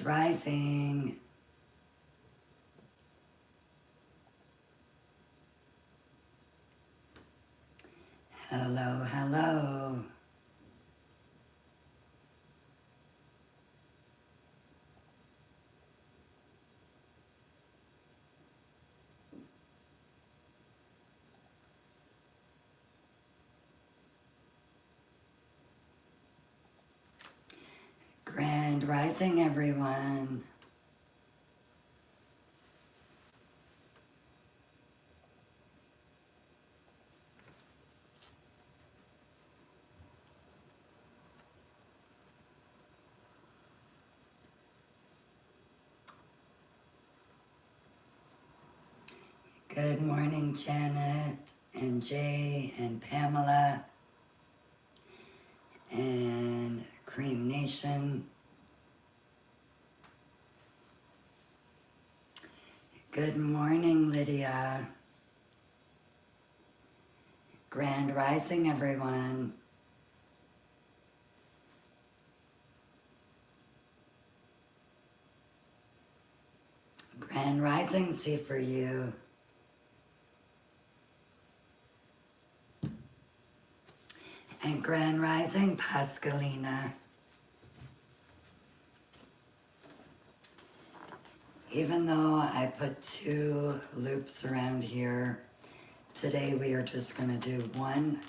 Grand Rising. Hello, hello. Grand Rising, everyone. Good morning, Janet and Jay and Pamela and Cream Nation. Good morning, Lydia. Grand Rising, everyone. Grand Rising, see for you. And Grand Rising, Pascalina. Even though I put 2 loops around here, today we are just going to do 1.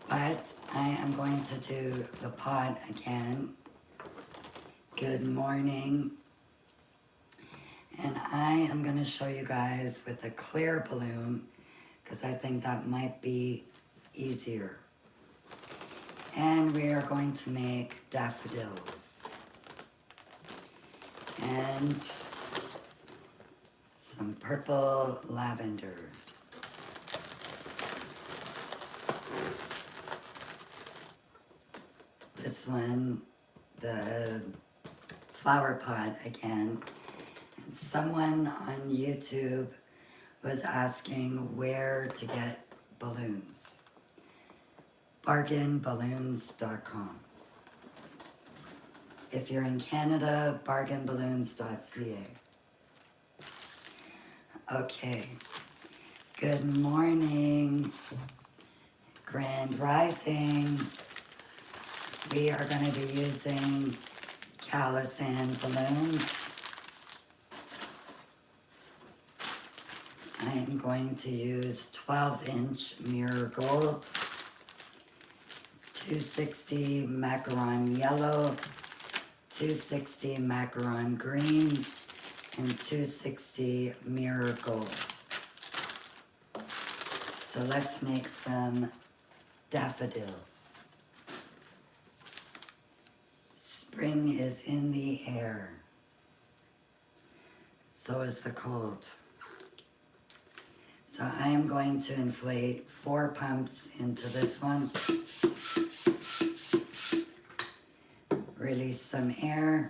But I am going to do the pot again. Good morning. And I am going to show you guys with a clear balloon because I think that might be easier. And we are going to make daffodils. And some purple lavender. This one, the flower pot again. And someone on YouTube was asking where to get balloons. bargainballoons.com. If you're in Canada, bargainballoons.ca. Okay. Good morning. Grand Rising. We are going to be using Calisand balloons. I am going to use 12-inch mirror gold, 260 macaron yellow, 260 macaron green, and 260 mirror gold. So let's make some daffodils. Spring is in the air. So is the cold. So I am going to inflate 4 pumps into this one. Release some air.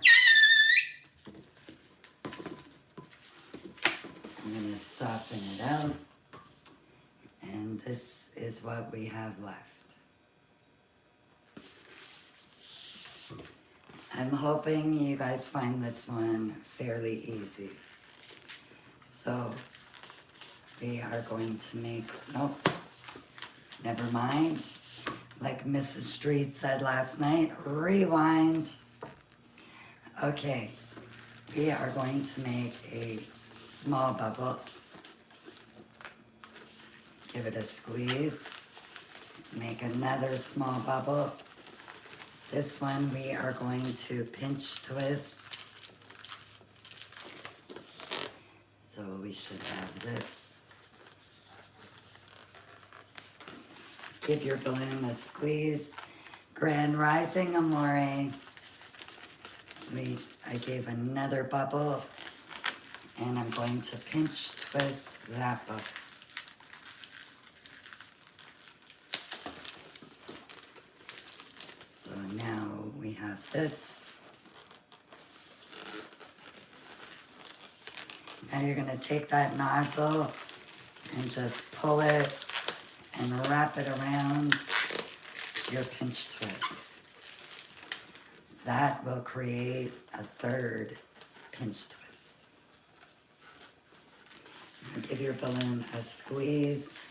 I'm going to soften it out. And this is what we have left. I'm hoping you guys find this one fairly easy. So we are going to make, nope, never mind. Like Mrs. Street said last night, rewind. Okay, we are going to make a small bubble. Give it a squeeze. Make another small bubble. This one we are going to pinch twist. So we should have this. Give your balloon a squeeze. Grand Rising, Amore. I gave another bubble, and I'm going to pinch twist that bubble. So now we have this. Now you're going to take that nozzle and just pull it and wrap it around your pinch twist. That will create a third pinch twist. Now give your balloon a squeeze.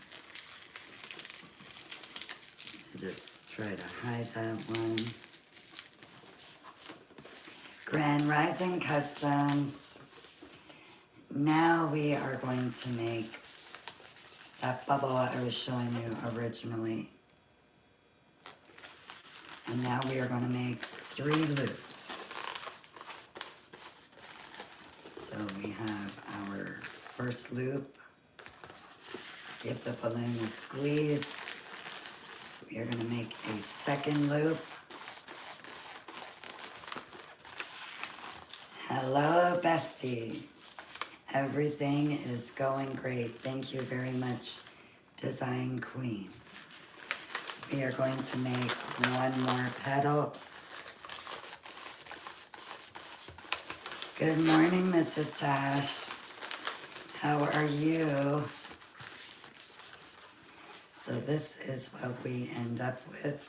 Just try to hide that one. Grand Rising Customs. Now we are going to make that bubble I was showing you originally. And now we are going to make 3 loops. So we have our first loop. Give the balloon a squeeze. We are going to make a second loop. Hello, bestie. Everything is going great. Thank you very much, Design Queen. We are going to make one more petal. Good morning, Mrs. Tash. How are you? So this is what we end up with.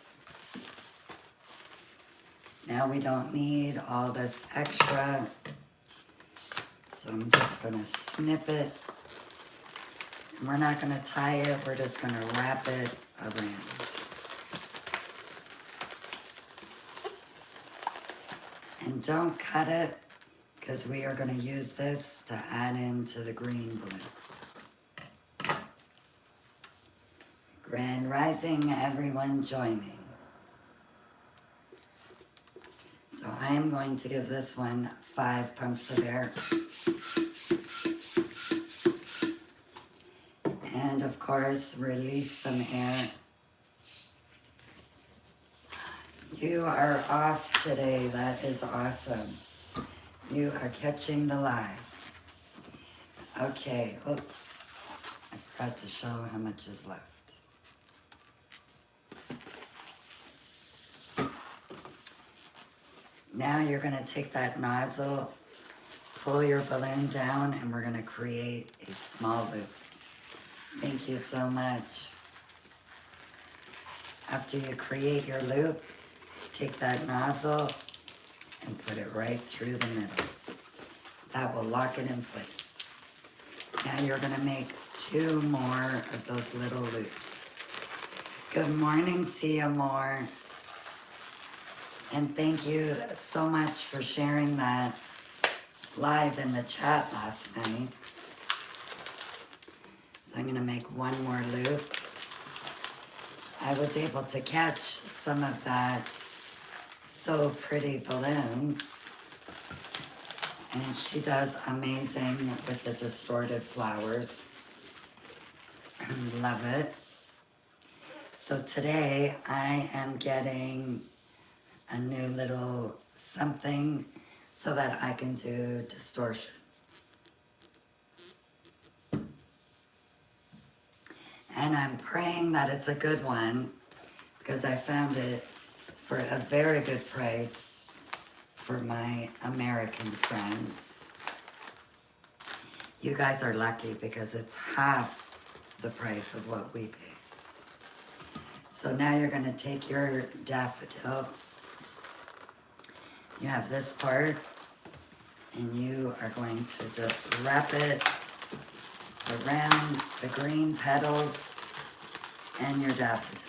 Now we don't need all this extra. So I'm just going to snip it. And we're not going to tie it. We're just going to wrap it around. And don't cut it, because we are going to use this to add into the green balloon. Grand Rising, everyone joining. So I am going to give this one 5 pumps of air. And of course, release some air. You are off today. That is awesome. You are catching the live. Okay, oops. I forgot to show how much is left. Now you're going to take that nozzle, pull your balloon down, and we're going to create a small loop. Thank you so much. After you create your loop, take that nozzle and put it right through the middle. That will lock it in place. Now you're going to make 2 more of those little loops. Good morning, Sia Moore. And thank you so much for sharing that live in the chat last night. So I'm going to make 1 more loop. I was able to catch some of that So Pretty balloons. And she does amazing with the distorted flowers. Love it. So today I am getting a new little something so that I can do distortion. And I'm praying that it's a good one because I found it for a very good price for my American friends. You guys are lucky because it's half the price of what we pay. So now you're going to take your daffodil. You have this part, and you are going to just wrap it around the green petals and your daffodil.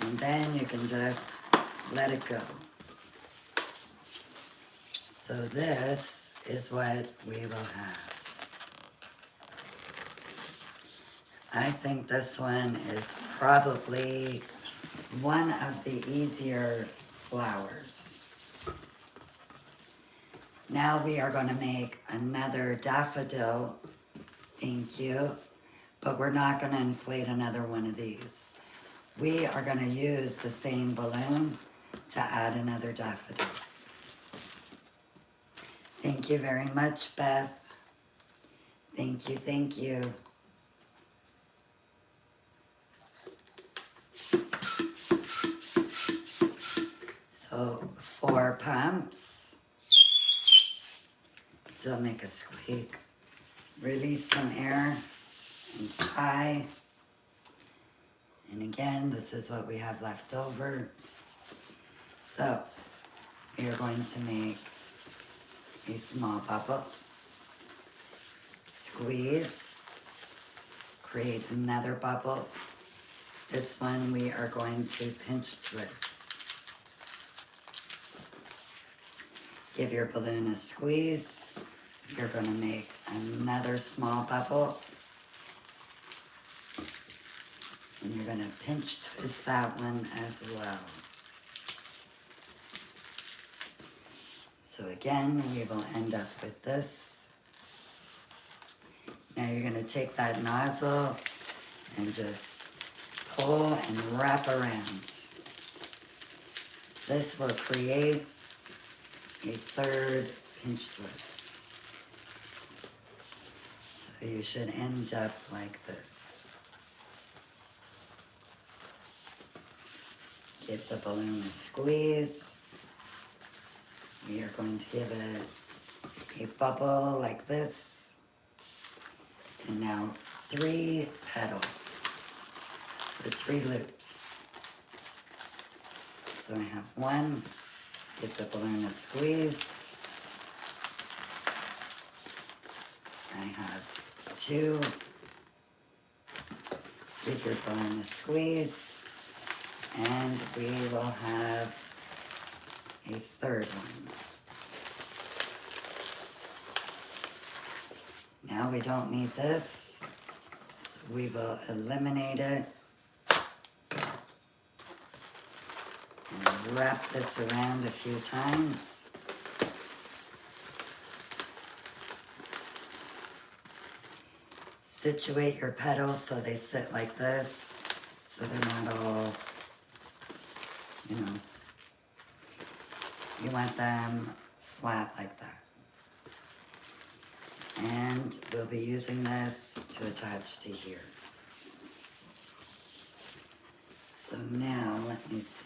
And then you can just let it go. So this is what we will have. I think this one is probably one of the easier flowers. Now we are going to make another daffodil. Thank you. But we're not going to inflate another one of these. We are going to use the same balloon to add another daffodil. Thank you very much, Beth. Thank you, thank you. So 4 pumps. Don't make a squeak. Release some air and tie. And again, this is what we have left over. So, we are going to make a small bubble, squeeze, create another bubble. This one we are going to pinch twist. Give your balloon a squeeze. You're going to make another small bubble. And you're going to pinch twist that one as well. So again, we will end up with this. Now you're going to take that nozzle and just pull and wrap around. This will create a third pinch twist. So you should end up like this. Give the balloon a squeeze. We are going to give it a bubble like this. And now 3 petals, or 3 loops. So I have 1, give the balloon a squeeze. I have 2, give your balloon a squeeze. And we will have a third one. Now we don't need this, so we will eliminate it and wrap this around a few times. Situate your petals so they sit like this, so they're not all, you know, you want them flat like that. And we'll be using this to attach to here. So now, let me see.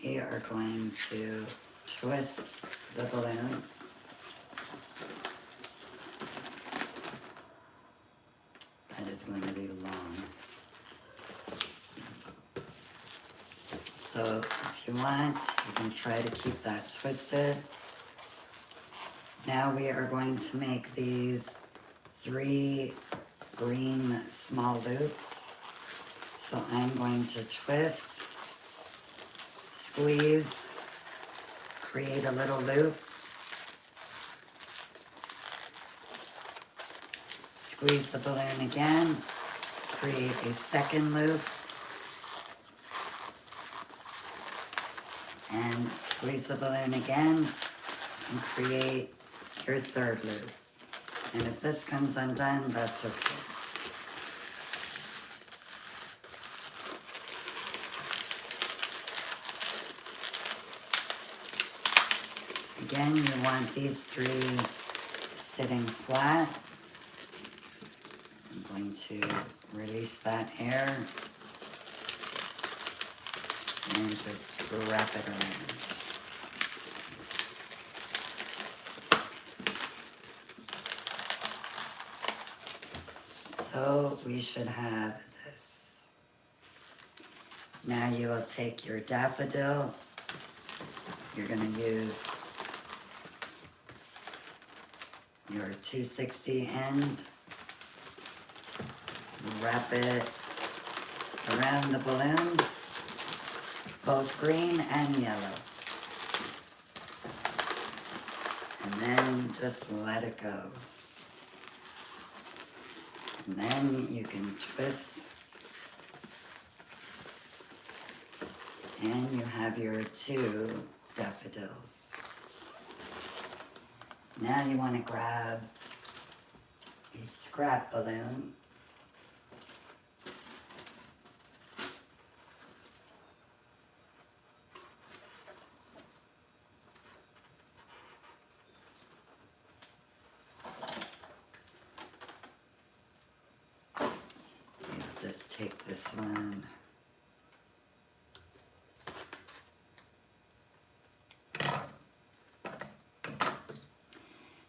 We are going to twist the balloon. That is going to be long. So if you want, you can try to keep that twisted. Now we are going to make these 3 green small loops. So I'm going to twist, squeeze, create a little loop, squeeze the balloon again, create a second loop, and squeeze the balloon again and create your third loop. And if this comes undone, that's okay. Again, you want these 3 sitting flat. I'm going to release that air and just wrap it around. So we should have this. Now you will take your daffodil. You're going to use your 260 end. Wrap it around the balloons, both green and yellow. And then just let it go. And then you can twist. And you have your 2 daffodils. Now you want to grab a scrap balloon. Just take this one.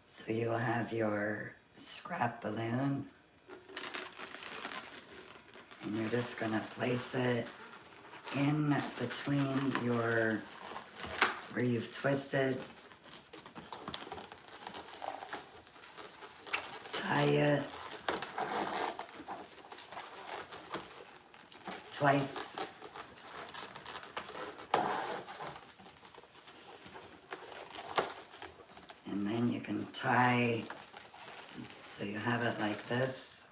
So you will have your scrap balloon. And you're just gonna place it in between your, where you've twisted. Tie it twice. And then you can tie, so you have it like this.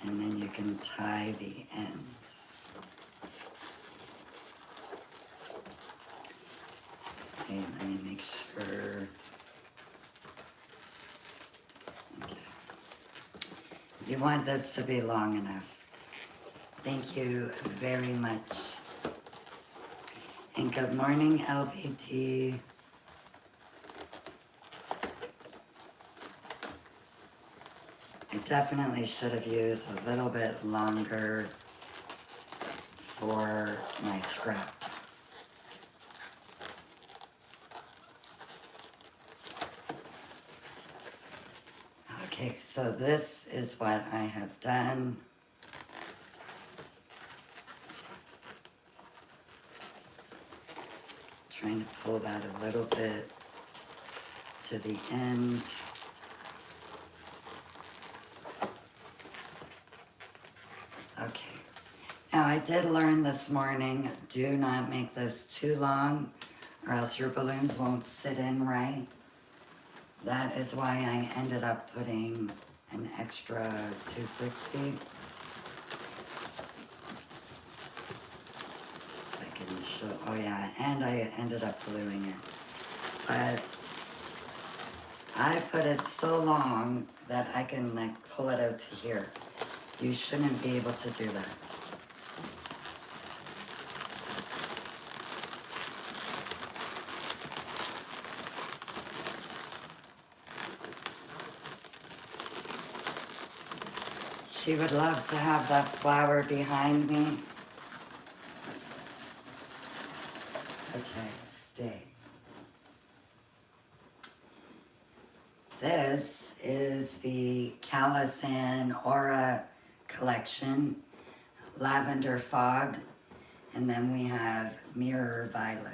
And then you can tie the ends. Okay, let me make sure. Okay. You want this to be long enough. Thank you very much. And good morning, LBT. I definitely should have used a little bit longer for my scrap. Okay, so this is what I have done. Trying to pull that a little bit to the end. Okay, now I did learn this morning, do not make this too long or else your balloons won't sit in right. That is why I ended up putting an extra 260. I can show, oh yeah, and I ended up gluing it. But I put it so long that I can like pull it out to here. You shouldn't be able to do that. She would love to have that flower behind me. Okay, stay. This is the Calisan Aura collection, Lavender Fog, and then we have Mirror Violet.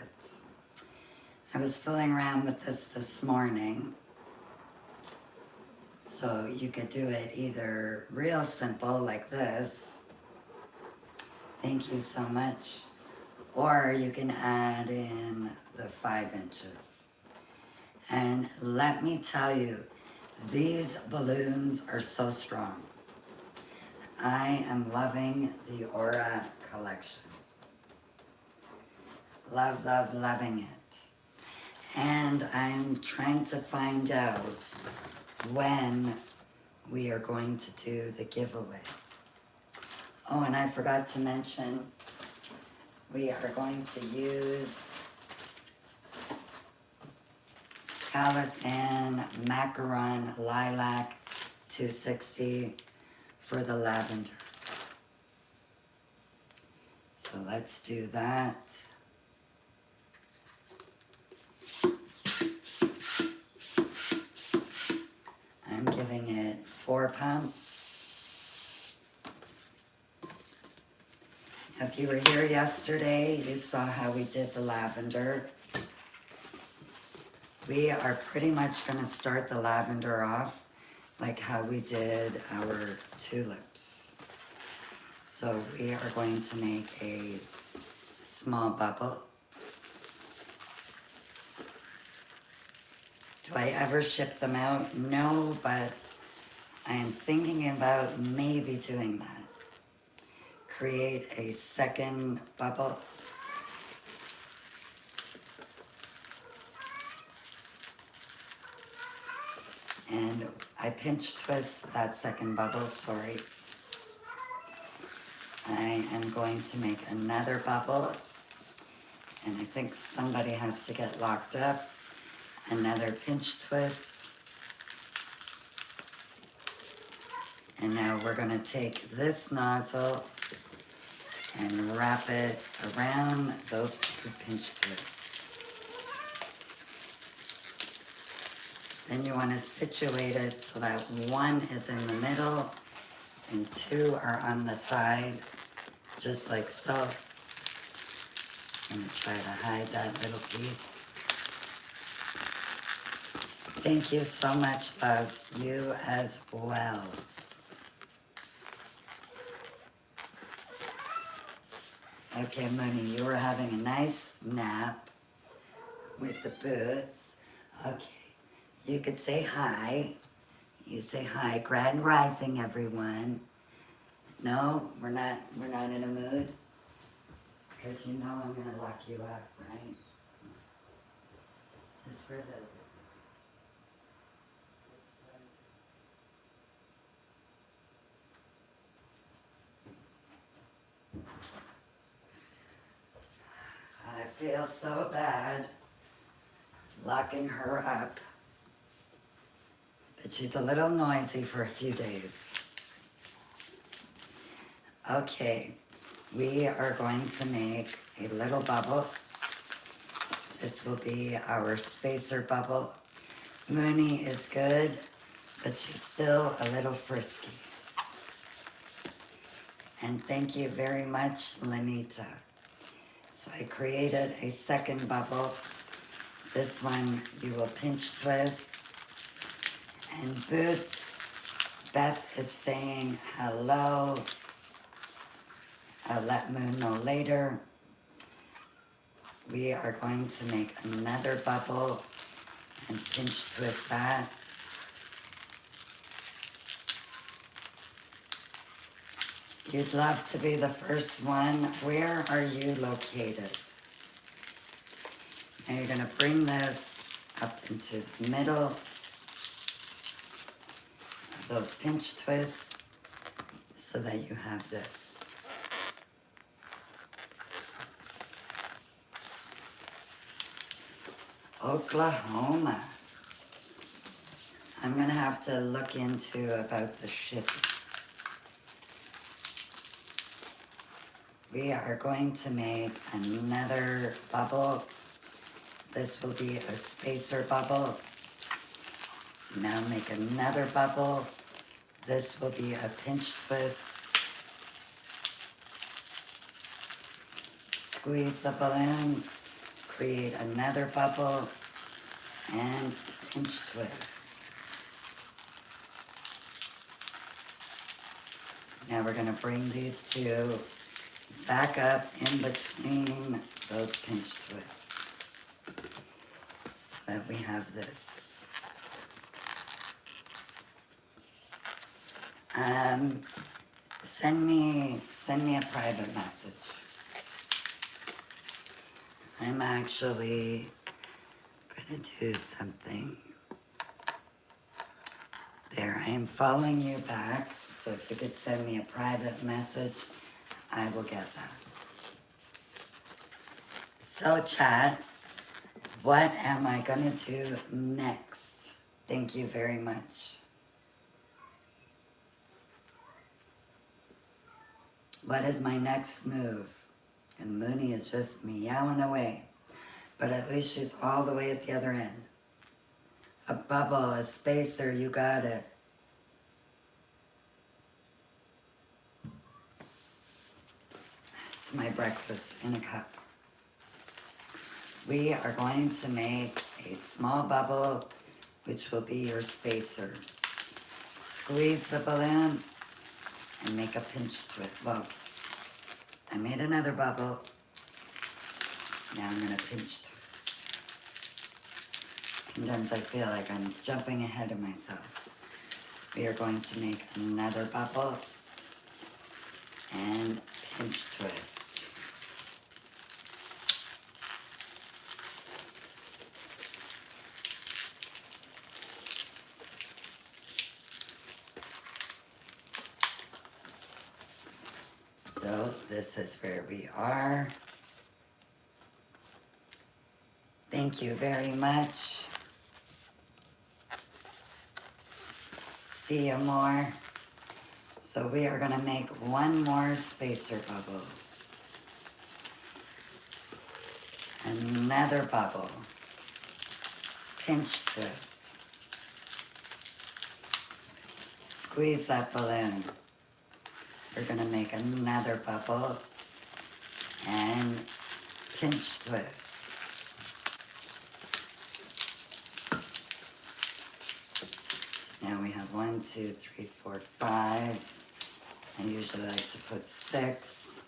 I was fooling around with this morning. So you could do it either real simple like this. Thank you so much. Or you can add in the 5 inches. And let me tell you, these balloons are so strong. I am loving the Aura collection. Love, love, loving it. And I'm trying to find out when we are going to do the giveaway. Oh, and I forgot to mention, we are going to use Calisan Macaron Lilac 260 for the lavender. So let's do that. I'm giving it 4 pumps. If you were here yesterday, you saw how we did the lavender. We are pretty much going to start the lavender off like how we did our tulips. So we are going to make a small bubble. Do I ever ship them out? No, but I am thinking about maybe doing that. Create a second bubble. And I pinch twist that second bubble, sorry. I am going to make another bubble. And I think somebody has to get locked up. Another pinch twist. And now we're going to take this nozzle and wrap it around those 2 pinch twists. Then you want to situate it so that one is in the middle and two are on the side, just like so. I'm going to try to hide that little piece. Thank you so much, love. You as well. Okay, Mooney, you were having a nice nap with the boots. Okay, you could say hi. You say hi. Grand rising, everyone. No, we're not in a mood. Because you know I'm gonna lock you up, right? Just for a little bit. I feel so bad locking her up. But she's a little noisy for a few days. Okay, we are going to make a little bubble. This will be our spacer bubble. Mooney is good, but she's still a little frisky. And thank you very much, Lenita. So I created a second bubble. This one you will pinch twist. And Boots, Beth is saying hello. I'll let Moon know later. We are going to make another bubble and pinch twist that. You'd love to be the first one. Where are you located? Now you're going to bring this up into the middle of those pinch twists so that you have this. Oklahoma. I'm going to have to look into about the shipping. We are going to make another bubble. This will be a spacer bubble. Now make another bubble. This will be a pinch twist. Squeeze the balloon, create another bubble, and pinch twist. Now we're going to bring these two back up in between those pinch twists so that we have this. Send me a private message. I'm actually gonna do something. There, I am following you back, so if you could send me a private message, I will get that. So chat, what am I gonna do next? Thank you very much. What is my next move? And Mooney is just meowing away. But at least she's all the way at the other end. A bubble, a spacer, you got it. It's my breakfast in a cup. We are going to make a small bubble, which will be your spacer. Squeeze the balloon and make a pinch twist. Well, I made another bubble. Now I'm going to pinch twist. Sometimes I feel like I'm jumping ahead of myself. We are going to make another bubble and pinch twist. So this is where we are. Thank you very much. See you more. So we are going to make one more spacer bubble. Another bubble. Pinch twist. squeeze that balloon. We're gonna make another bubble and pinch twist. So now we have 1, 2, 3, 4, 5. I usually like to put 6,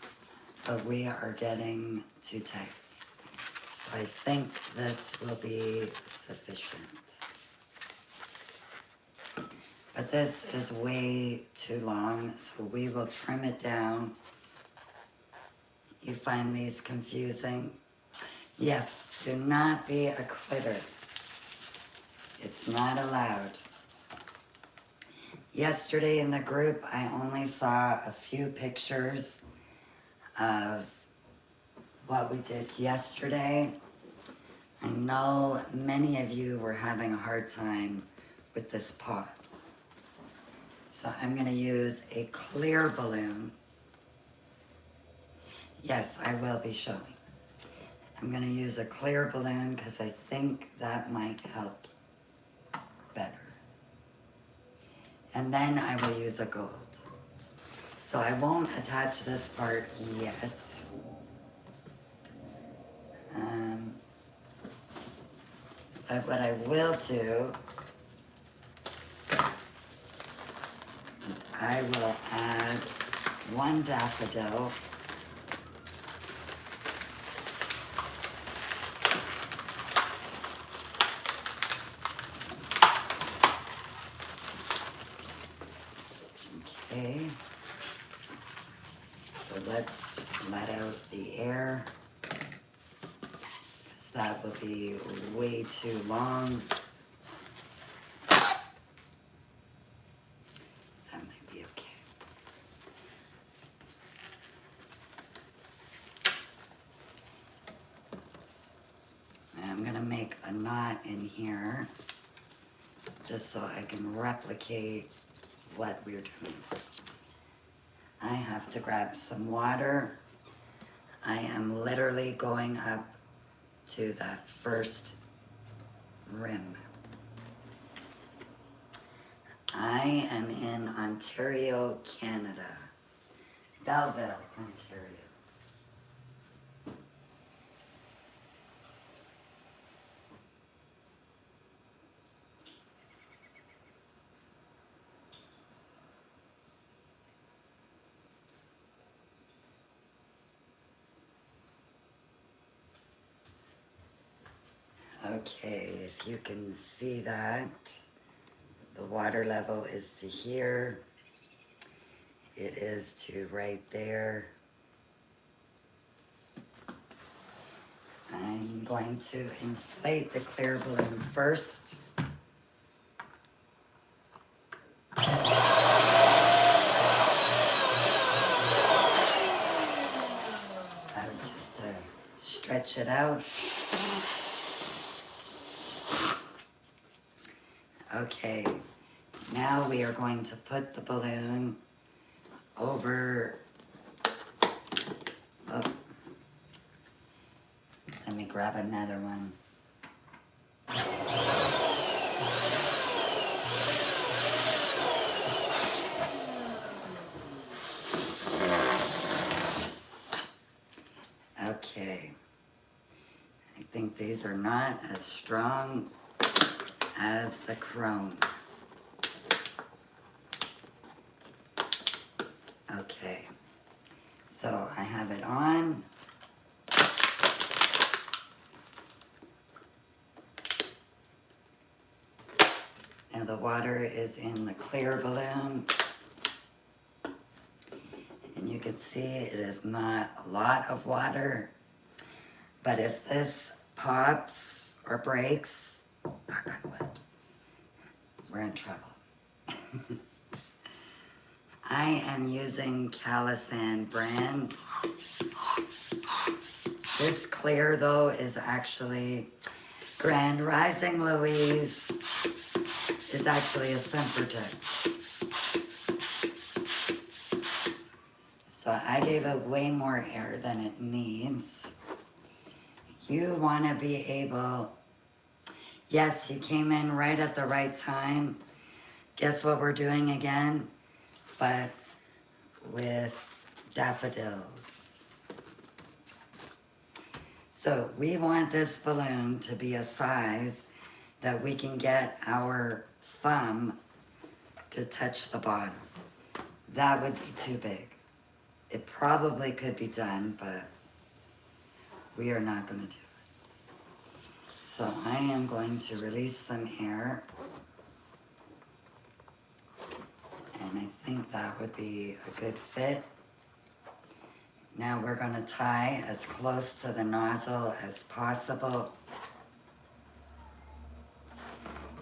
but we are getting too tight. So I think this will be sufficient. But this is way too long, so we will trim it down. You find these confusing? Yes, do not be a quitter. It's not allowed. Yesterday in the group, I only saw a few pictures of what we did yesterday. I know many of you were having a hard time with this pot. So I'm going to use a clear balloon. Yes, I will be showing. I'm going to use a clear balloon because I think that might help better. And then I will use a gold. So I won't attach this part yet. But what I will do is I will add 1 daffodil. Okay. So let's let out the air, because that will be way too long. That might be okay. And I'm going to make a knot in here, just so I can replicate what we're doing. I have to grab some water. I am literally going up to that first rim. I am in Ontario, Canada. Belleville, Ontario. Okay, if you can see that, the water level is to here. It is to right there. I'm going to inflate the clear balloon first. I would just stretch it out. Okay, now we are going to put the balloon over, oh, let me grab another one. Okay, I think these are not as strong as the chrome. Okay, so I have it on. Now the water is in the clear balloon. And you can see it is not a lot of water. But if this pops or breaks, knock on wood, we're in trouble. I am using Calisan brand. This clear though is actually Grand Rising Louise, is actually a Semperton. So I gave it way more air than it needs. You want to be able, yes, you came in right at the right time. Guess what we're doing again? But with daffodils. So we want this balloon to be a size that we can get our thumb to touch the bottom. That would be too big. It probably could be done, but we are not going to do it. So I am going to release some air. And I think that would be a good fit. Now we're going to tie as close to the nozzle as possible.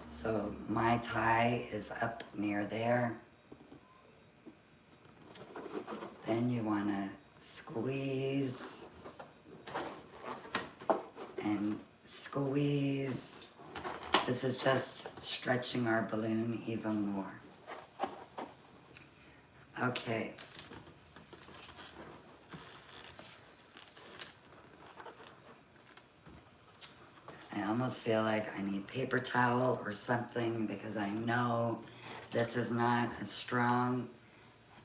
So my tie is up near there. Then you want to squeeze and squeeze. This is just stretching our balloon even more. Okay. I almost feel like I need paper towel or something because I know this is not as strong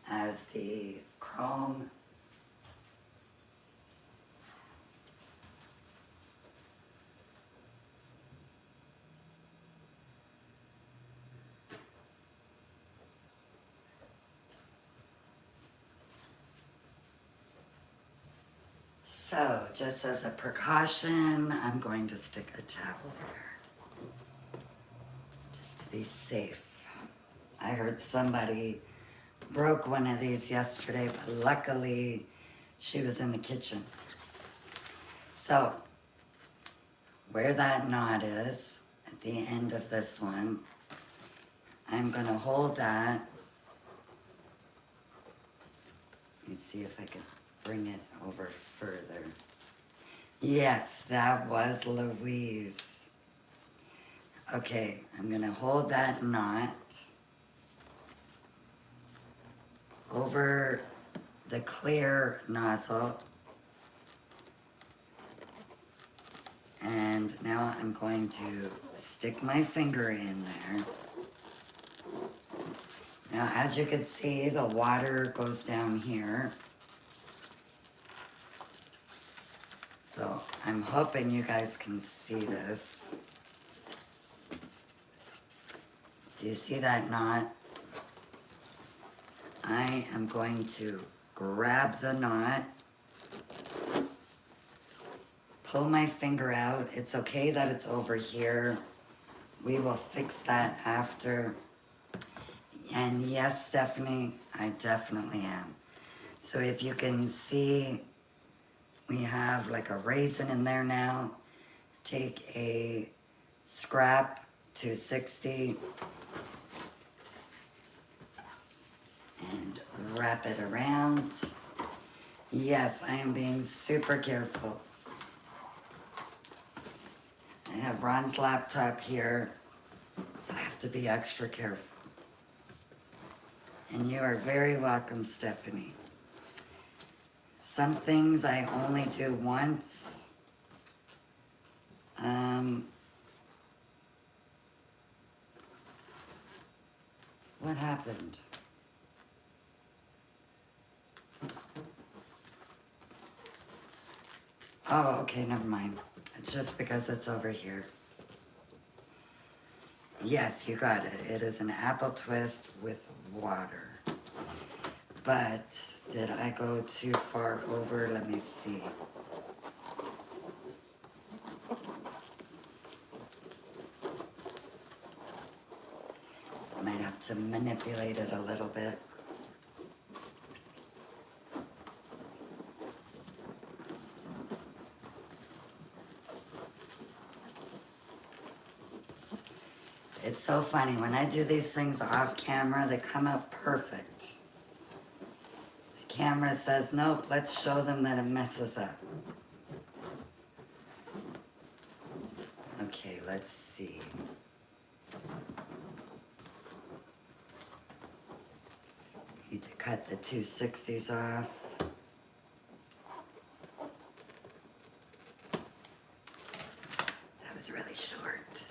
as the chrome. So, just as a precaution, I'm going to stick a towel there, just to be safe. I heard somebody broke one of these yesterday, but luckily she was in the kitchen. So, where that knot is, at the end of this one, I'm going to hold that. Let me see if I can bring it over further. Yes, that was Louise. Okay, I'm going to hold that knot over the clear nozzle. And now I'm going to stick my finger in there. Now, as you can see, the water goes down here. So I'm hoping you guys can see this. Do you see that knot? I am going to grab the knot, pull my finger out. It's okay that it's over here. We will fix that after. And yes, Stephanie, I definitely am. So if you can see, we have like a raisin in there now. Take a scrap 260 and wrap it around. Yes, I am being super careful. I have Ron's laptop here, so I have to be extra careful. And you are very welcome, Stephanie. Some things I only do once. What happened? Oh, okay, never mind. It's just because it's over here. Yes, you got it. It is an apple twist with water. But did I go too far over? Let me see. I might have to manipulate it a little bit. It's so funny. When I do these things off camera, they come out perfect. The camera says, nope, let's show them that it messes up. Okay, let's see. Need to cut the 260s off. That was really short.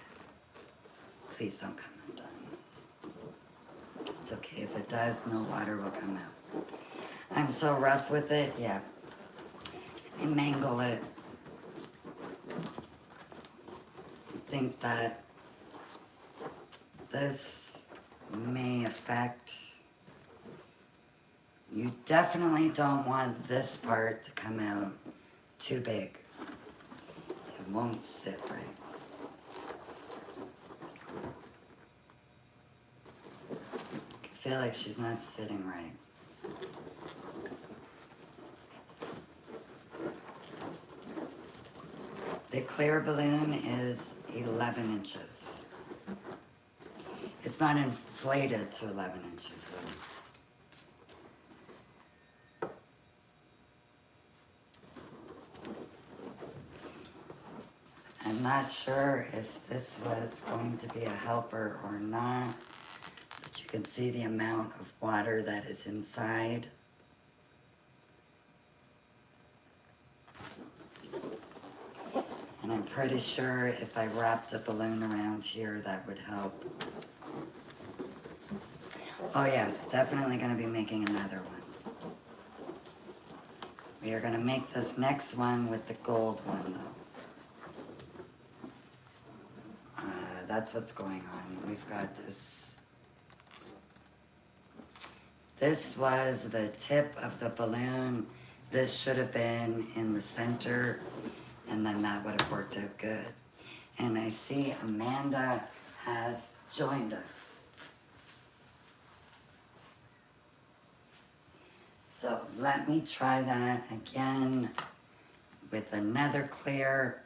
Please don't come undone. does, no water will come out. I'm so rough with it, yeah. I mangle it. I think that this may affect. You definitely don't want this part to come out too big. It won't sit right. I feel like she's not sitting right. The clear balloon is 11 inches. It's not inflated to 11 inches though. I'm not sure if this was going to be a helper or not, but you can see the amount of water that is inside. And I'm pretty sure if I wrapped a balloon around here, that would help. Oh yes, definitely going to be making another one. We are going to make this next one with the gold one though. That's what's going on. We've got this. This was the tip of the balloon. This should have been in the center, and then that would have worked out good. And I see Amanda has joined us. So let me try that again with another clear.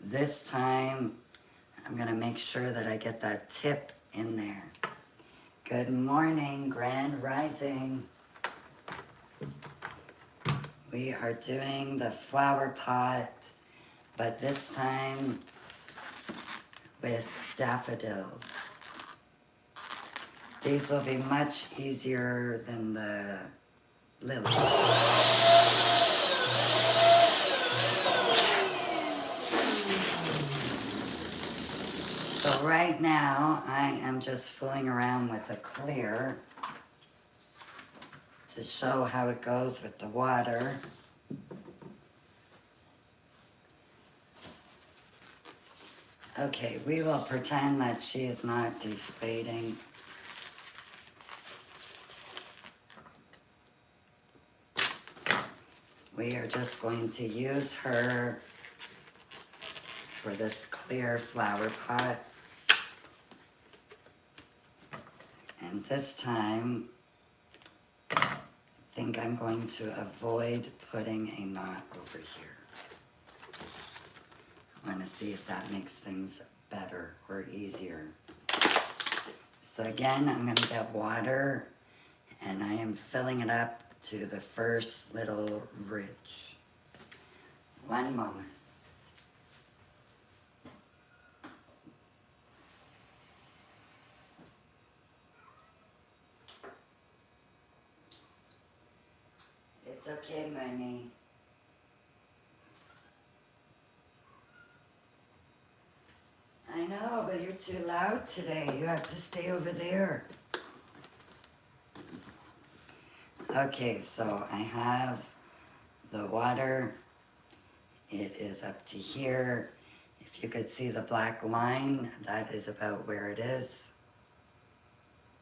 This time, I'm gonna make sure that I get that tip in there. Good morning, Grand Rising. We are doing the flower pot, but this time with daffodils. These will be much easier than the lilies. So right now, I am just fooling around with the clear to show how it goes with the water. Okay, we will pretend that she is not deflating. We are just going to use her for this clear flower pot. And this time, I think I'm going to avoid putting a knot over here. I want to see if that makes things better or easier. So again, I'm going to get water, and I am filling it up to the first little ridge. One moment. It's okay, Mooney. I know, but you're too loud today. You have to stay over there. Okay, so I have the water. It is up to here. If you could see the black line, that is about where it is.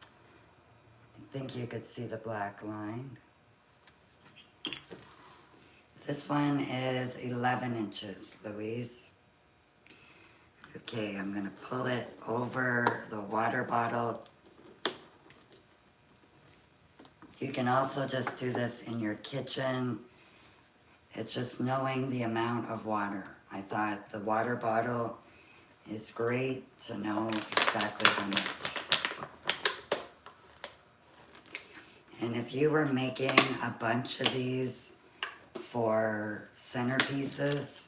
I think you could see the black line. This one is 11 inches, Louise. Okay, I'm going to pull it over the water bottle. You can also just do this in your kitchen. It's just knowing the amount of water. I thought the water bottle is great to know exactly how much. And if you were making a bunch of these for centerpieces,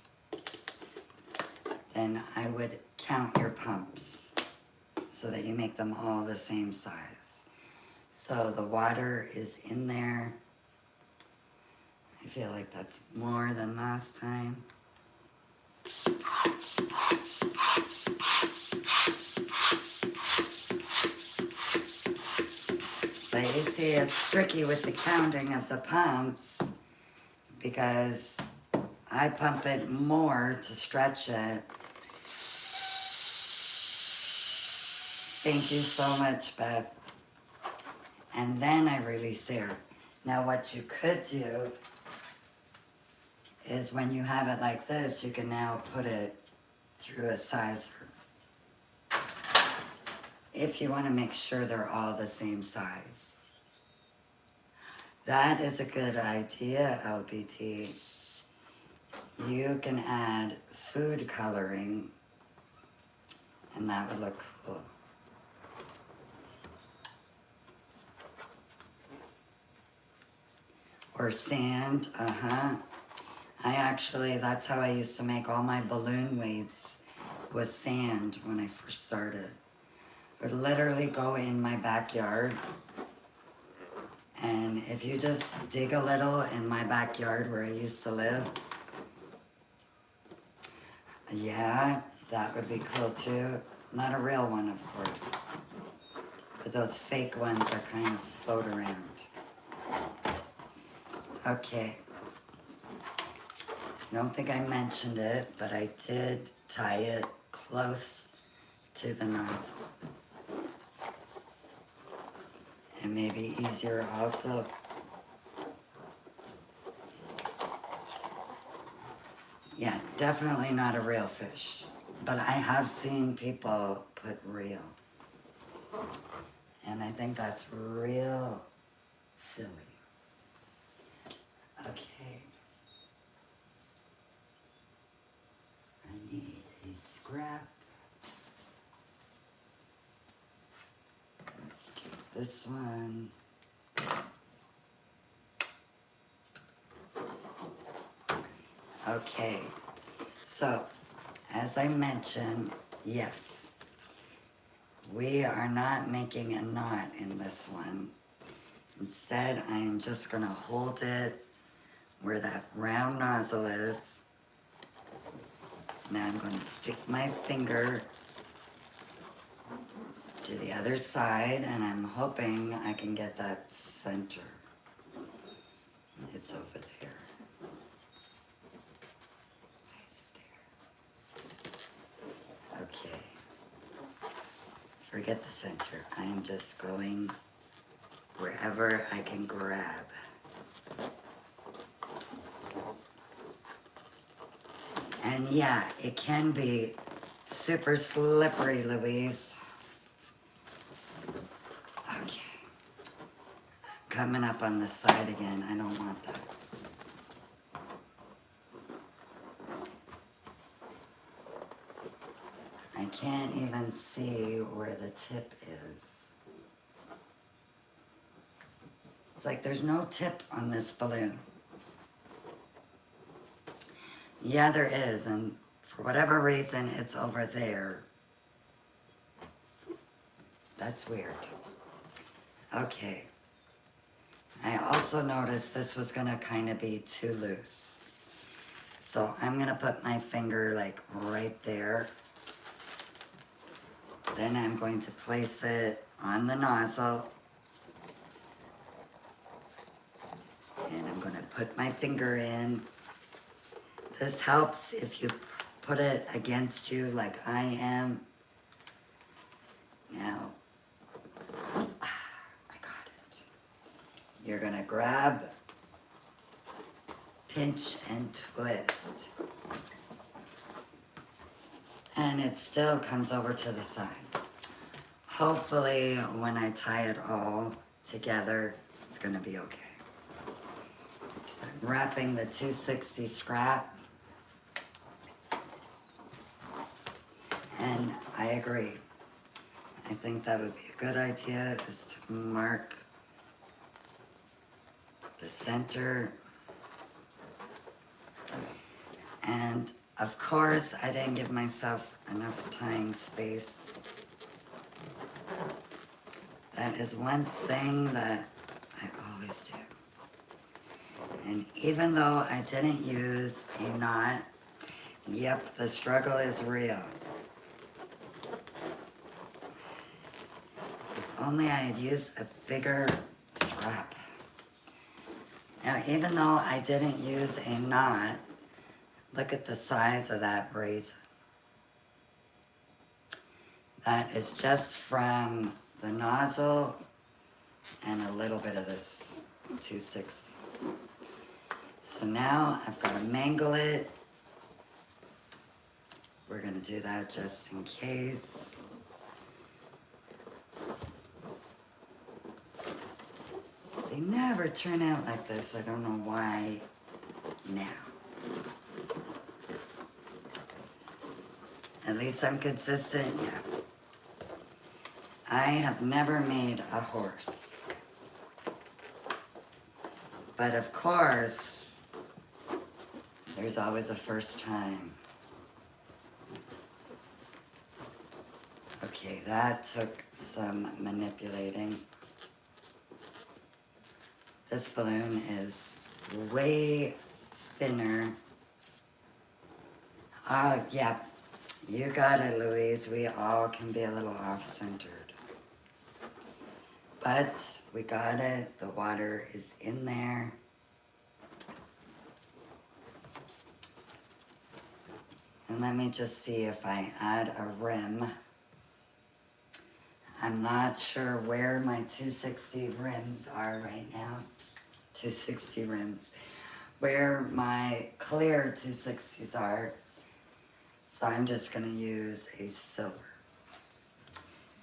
then I would count your pumps so that you make them all the same size. So the water is in there. I feel like that's more than last time. Place. see, it's tricky with the counting of the pumps because I pump it more to stretch it. Thank you so much, Beth. And then I release air. Now what you could do is when you have it like this, you can now put it through a sizer. If you want to make sure they're all the same size. That is a good idea, LBT. You can add food coloring and that would look cool. Or sand, that's how I used to make all my balloon weights, was sand when I first started. Would literally go in my backyard, and if you just dig a little in my backyard where I used to live, yeah, that would be cool too. Not a real one, of course, but those fake ones are kind of float around. Okay, I don't think I mentioned it, but I did tie it close to the nozzle. And maybe easier also. Yeah, definitely not a real fish, but I have seen people put real. And I think that's real silly. Okay. I need a scrap. Let's keep this one. Okay, so as I mentioned, yes, we are not making a knot in this one. Instead, I am just gonna hold it where that round nozzle is. Now I'm gonna stick my finger to the other side, and I'm hoping I can get that center. It's over there. Why is it there? Okay. Forget the center. I am just going wherever I can grab. And yeah, it can be super slippery, Louise. Okay. Coming up on the side again. I don't want that. I can't even see where the tip is. It's like there's no tip on this balloon. Yeah, there is, and for whatever reason, it's over there. That's weird. Okay. I also noticed this was gonna kind of be too loose. So I'm gonna put my finger like right there. Then I'm going to place it on the nozzle. And I'm gonna put my finger in. This helps if you put it against you like I am. Now, I got it. You're gonna grab, pinch and twist. And it still comes over to the side. Hopefully, when I tie it all together, it's gonna be okay. So I'm wrapping the 260 scrap. And I agree. I think that would be a good idea, is to mark the center. And of course, I didn't give myself enough tying space. That is one thing that I always do. And even though I didn't use a knot, yep, the struggle is real. If only I had used a bigger crap. Now, even though I didn't use a knot, look at the size of that raisin. That is just from the nozzle and a little bit of this 260. So now I've got to mangle it. We're going to do that just in case. They never turn out like this. I don't know why now. At least I'm consistent, yeah. I have never made a horse. But of course, there's always a first time. Okay, that took some manipulating. This balloon is way thinner. Yeah, you got it, Louise. We all can be a little off-centered. But we got it. The water is in there. And let me just see if I add a rim. I'm not sure where my 260 rims are right now. 260 rims. Where my clear 260s are. So I'm just going to use a silver.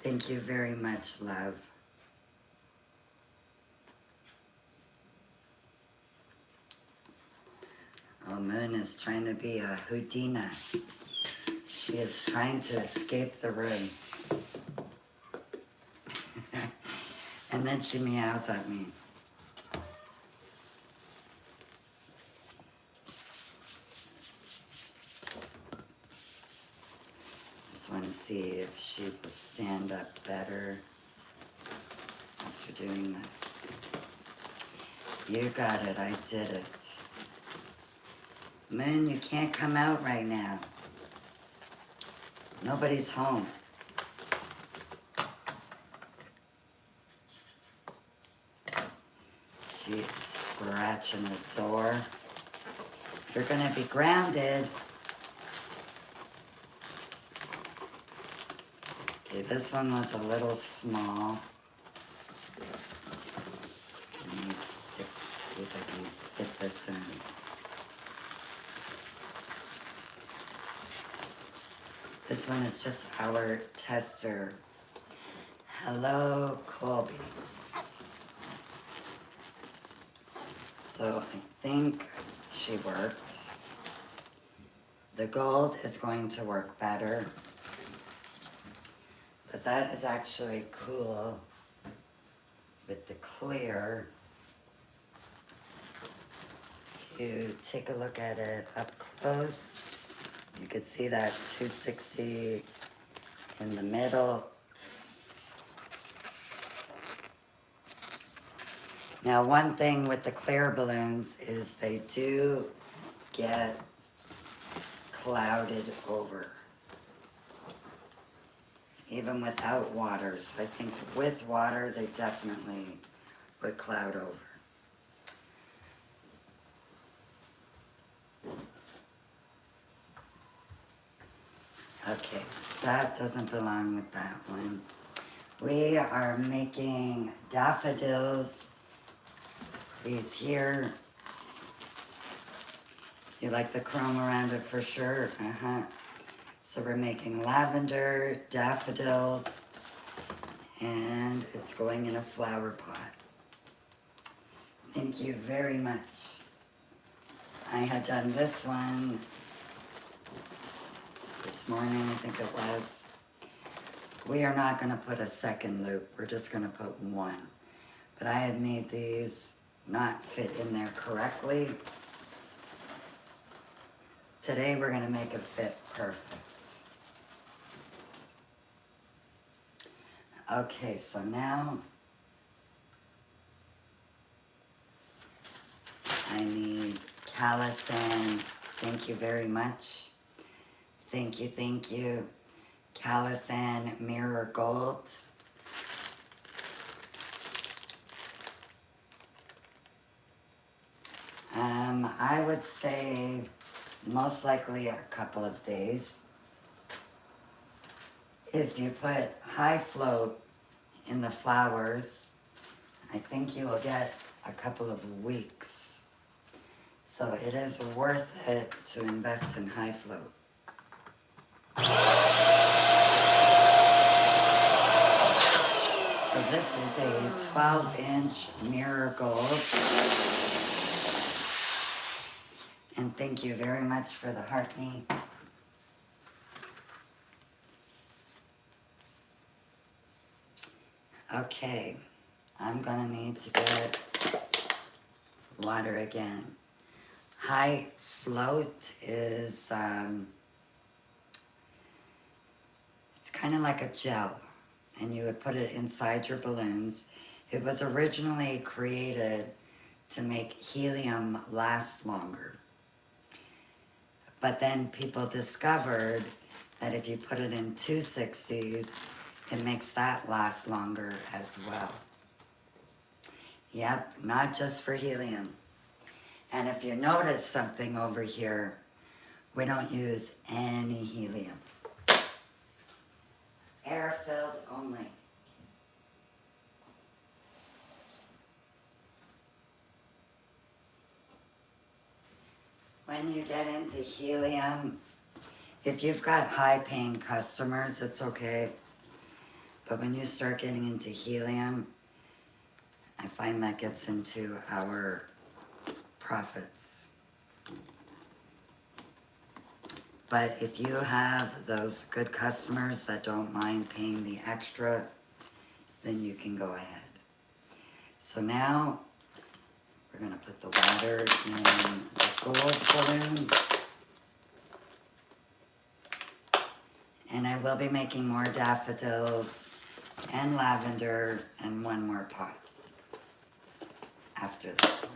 Thank you very much, love. Oh, Moon is trying to be a Houdina. She is trying to escape the room. And then she meows at me. Just want to see if she will stand up better after doing this. You got it, I did it. Moon, you can't come out right now. Nobody's home. She's scratching the door. You're gonna be grounded. Okay, this one was a little small. Let me see if I can fit this in. This one is just our tester. Hello, Colby. So I think she worked. The gold is going to work better. But that is actually cool with the clear. If you take a look at it up close, you could see that 260 in the middle. Now, one thing with the clear balloons is they do get clouded over, even without water. So I think with water, they definitely would cloud over. Okay, that doesn't belong with that one. We are making daffodils. These here. You like the chrome around it for sure? So we're making lavender, daffodils, and it's going in a flower pot. Thank you very much. I had done this one this morning, I think it was. We are not going to put a second loop. We're just going to put one. But I had made these not fit in there correctly. Today we're going to make it fit perfect. Okay, so now I need Callison. Thank you very much. Thank you, thank you. Callison Mirror Gold. I would say most likely a couple of days. If you put high float in the flowers, I think you will get a couple of weeks. So it is worth it to invest in high float. So this is a 12-inch mirror gold. And thank you very much for the heart me. Okay, I'm gonna need to get water again. High float is, it's kind of like a gel, and you would put it inside your balloons. It was originally created to make helium last longer. But then people discovered that if you put it in 260s, it makes that last longer as well. Yep, not just for helium. And if you notice something over here, we don't use any helium. Air-filled only. When you get into helium, if you've got high-paying customers, it's okay. But when you start getting into helium, I find that gets into our profits. But if you have those good customers that don't mind paying the extra, then you can go ahead. So now we're going to put the water in the gold balloon. And I will be making more daffodils and lavender and one more pot after this one.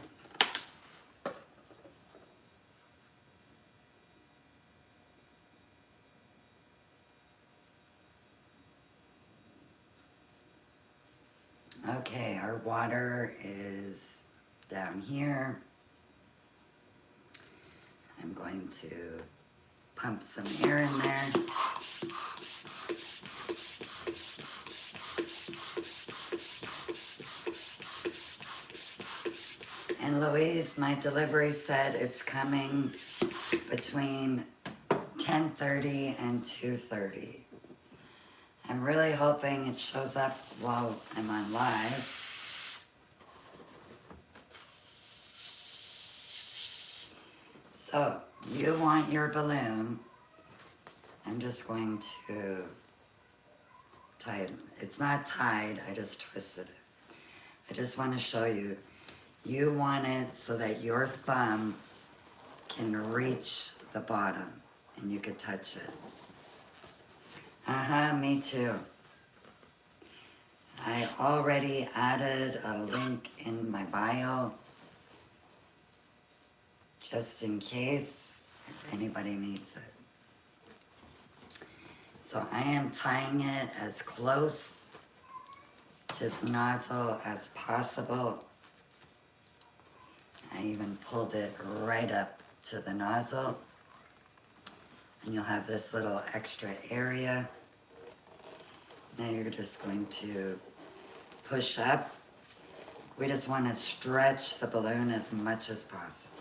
Okay, our water is down here. I'm going to pump some air in there. And Louise, my delivery said it's coming between 10:30 and 2:30. I'm really hoping it shows up while I'm on live. So, you want your balloon. I'm just going to tie it. It's not tied, I just twisted it. I just want to show you. You want it so that your thumb can reach the bottom and you can touch it. Me too. I already added a link in my bio just in case if anybody needs it. So I am tying it as close to the nozzle as possible. I even pulled it right up to the nozzle. And you'll have this little extra area. Now you're just going to push up. We just want to stretch the balloon as much as possible.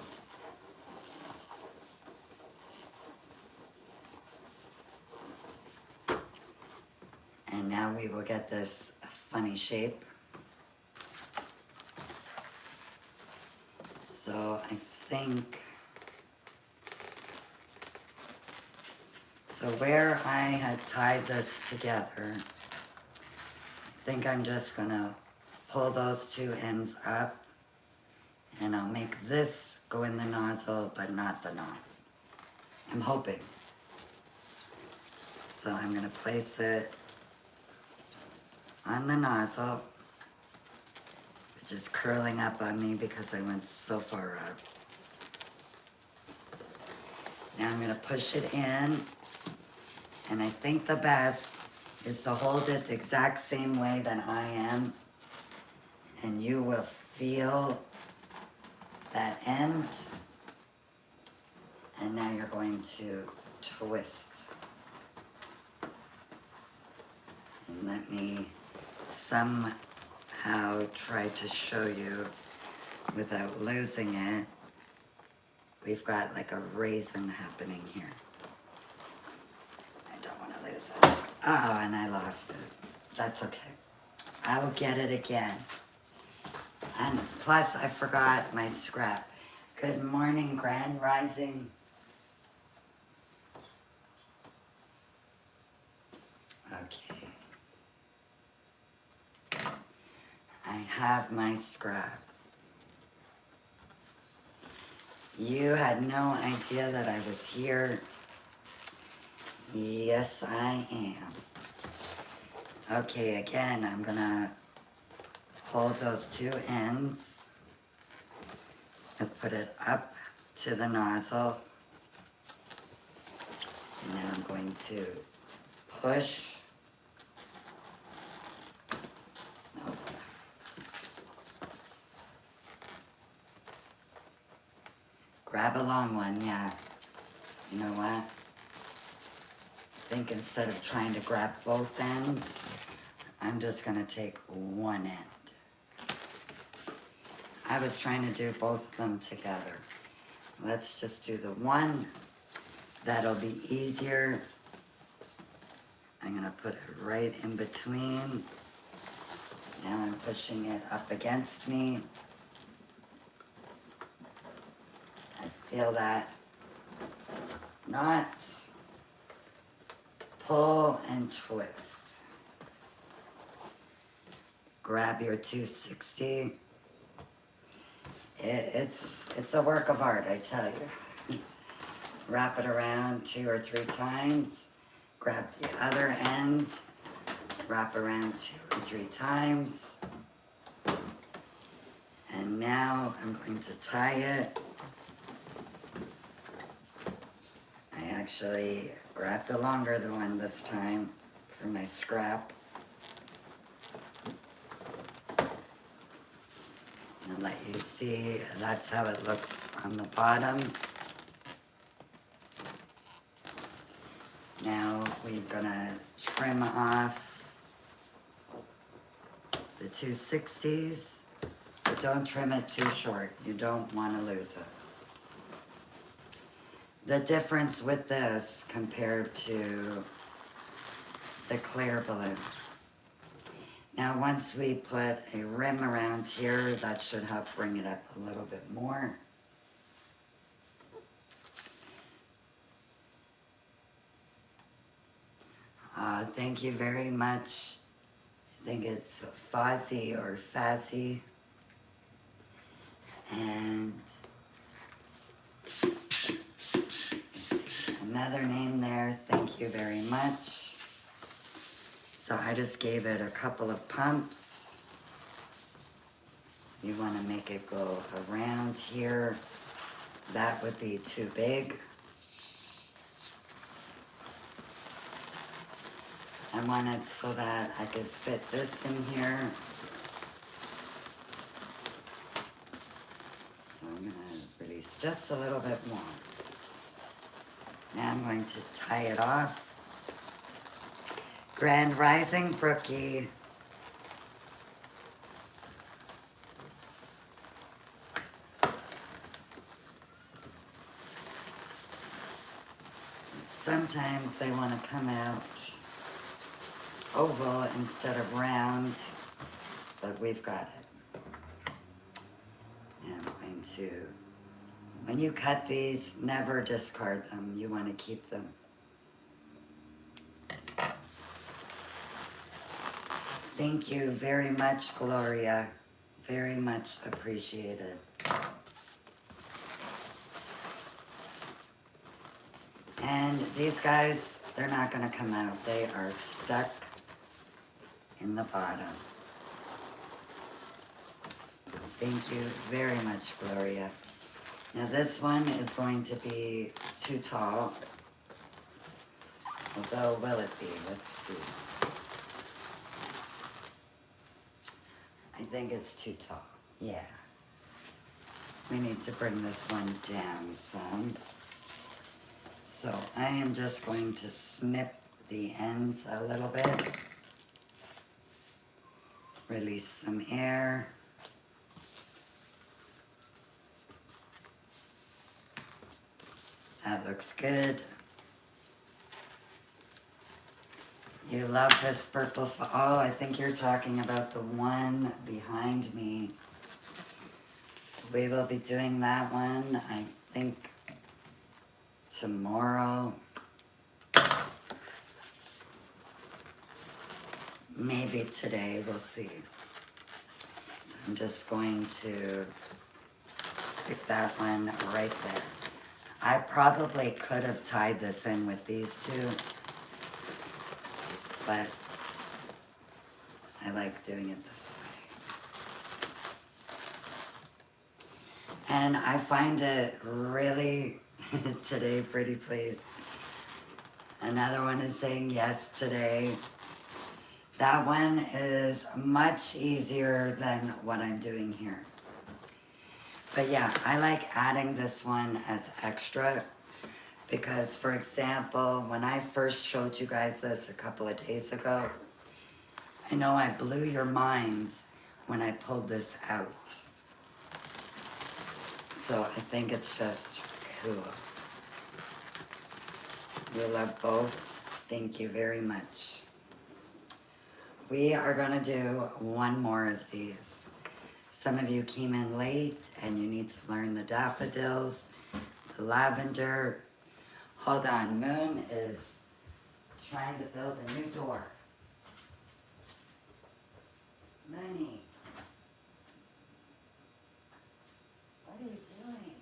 And now we will get this funny shape. So I think, so where I had tied this together, I think I'm just gonna pull those two ends up and I'll make this go in the nozzle, but not the knot. I'm hoping. So I'm gonna place it on the nozzle, which is curling up on me because I went so far up. Now I'm gonna push it in, and I think the best is to hold it the exact same way that I am, and you will feel that end. And now you're going to twist. And let me somehow try to show you without losing it. We've got like a raisin happening here. I don't want to lose it. Oh, and I lost it. That's okay. I will get it again. And plus, I forgot my scrap. Good morning, Grand Rising. Okay. I have my scrap. You had no idea that I was here. Yes, I am. Okay, again, I'm gonna hold those two ends and put it up to the nozzle. And now I'm going to push. Nope. Grab a long one, yeah. You know what? I think instead of trying to grab both ends, I'm just gonna take one end. I was trying to do both of them together. Let's just do the one. That'll be easier. I'm gonna put it right in between. Now I'm pushing it up against me. I feel that knot. Pull and twist. Grab your 260. It's a work of art, I tell you. Wrap it around 2 or 3 times. Grab the other end. Wrap around 2 or 3 times. And now I'm going to tie it. I actually grabbed the longer one this time for my scrap. And let you see, that's how it looks on the bottom. Now we're gonna trim off the 260s, but don't trim it too short. You don't want to lose it. The difference with this compared to the clear balloon. Now once we put a rim around here, that should help bring it up a little bit more. Thank you very much. I think it's Fozzie or Fazzy. And another name there, thank you very much. So I just gave it a couple of pumps. You want to make it go around here. That would be too big. I want it so that I could fit this in here. So I'm going to release just a little bit more. Now I'm going to tie it off. Grand Rising, Brookie. Sometimes they want to come out oval instead of round, but we've got it. Now I'm going to, when you cut these, never discard them. You want to keep them. Thank you very much, Gloria. Very much appreciated. And these guys, they're not going to come out. They are stuck in the bottom. Thank you very much, Gloria. Now this one is going to be too tall. Although, will it be? Let's see. I think it's too tall. Yeah. we need to bring this one down some. So I am just going to snip the ends a little bit. Release some air. That looks good. You love this purple. Oh, I think you're talking about the one behind me. We will be doing that one, I think, tomorrow. Maybe today, we'll see. So I'm just going to stick that one right there. I probably could have tied this in with these two, but I like doing it this way. And I find it really, today, pretty please. Another one is saying yes today. That one is much easier than what I'm doing here. But yeah, I like adding this one as extra because, for example, when I first showed you guys this a couple of days ago, I know I blew your minds when I pulled this out. So I think it's just cool. You love both. Thank you very much. We are gonna do one more of these. Some of you came in late and you need to learn the daffodils, the lavender. Hold on, Moon is trying to build a new door. Mooney, what are you doing?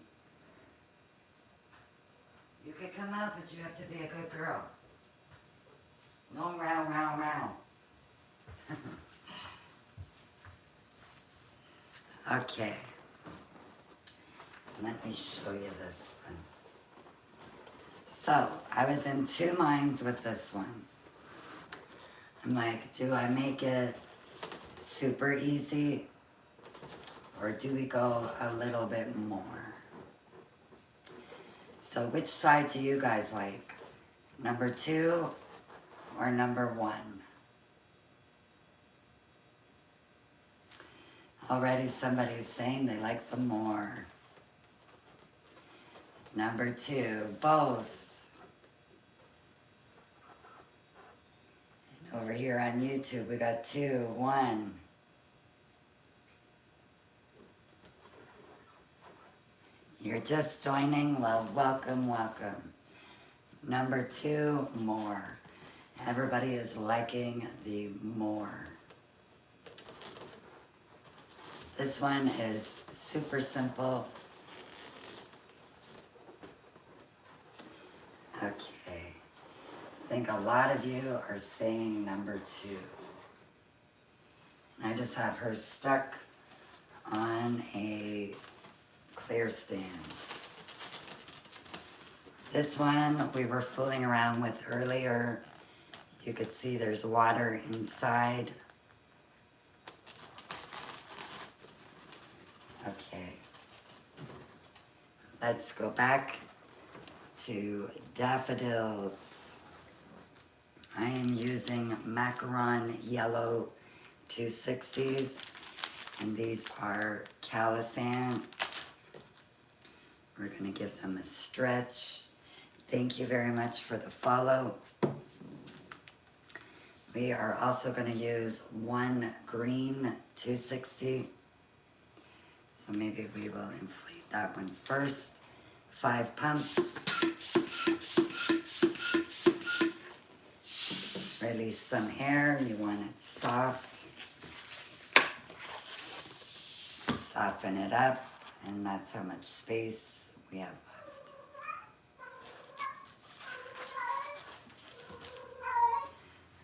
You could come out, but you have to be a good girl. No row, row, row. Okay, let me show you this one. So, I was in two minds with this one. I'm like, do I make it super easy or do we go a little bit more? So which side do you guys like? Number 2 or number 1? Already somebody's saying they like the more. Number 2, both. And over here on YouTube, we got 2, 1. You're just joining? Well, welcome, welcome. Number 2, more. Everybody is liking the more. This one is super simple. Okay. I think a lot of you are saying number 2. And I just have her stuck on a clear stand. This one we were fooling around with earlier. You could see there's water inside. Okay, let's go back to daffodils. I am using macaron yellow 260s, and these are calisand. We're gonna give them a stretch. Thank you very much for the follow. We are also gonna use one green 260. So maybe we will inflate that one first. 5 pumps. Release some air. You want it soft. Soften it up. And that's how much space we have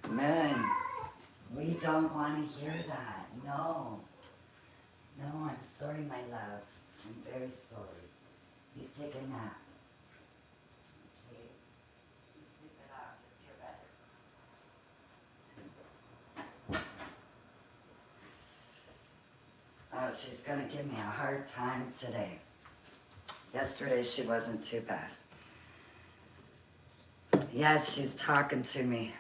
left. Moon, we don't want to hear that. No. No, I'm sorry, my love. I'm very sorry. You take a nap. Okay? You sleep it off if you're better. Oh, she's gonna give me a hard time today. Yesterday she wasn't too bad. Yes, she's talking to me.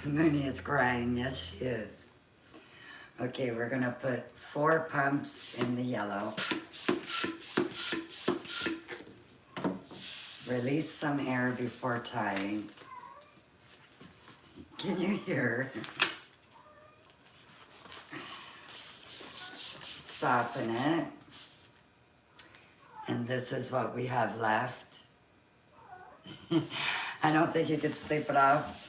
Mooney is crying. Yes, she is. Okay, we're going to put 4 pumps in the yellow. Release some air before tying. Can you hear? Soften it. And this is what we have left. I don't think you could sleep it off.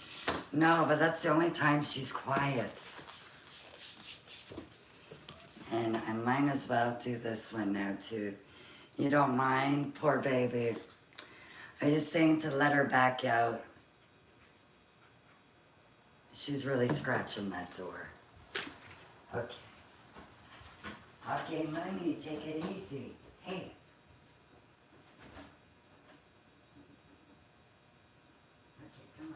No, but that's the only time she's quiet. And I might as well do this one now too. You don't mind? Poor baby. Are you saying to let her back out? She's really scratching that door. Okay. Okay, Mooney, take it easy. Hey. Okay, come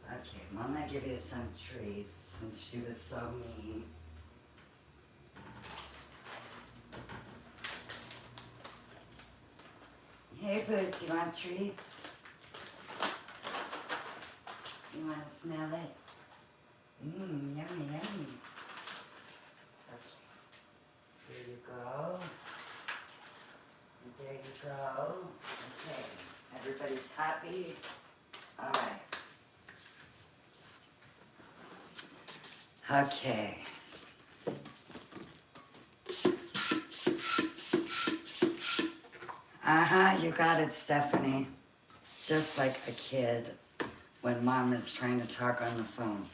on. Okay, Mama give you some treats since she was so mean. Hey, Boots, you want treats? You want to smell it? Mmm, yummy, yummy. Okay. Here you go. And there you go. Okay. Everybody's happy? All right. Okay. You got it, Stephanie. Just like a kid when Mom is trying to talk on the phone.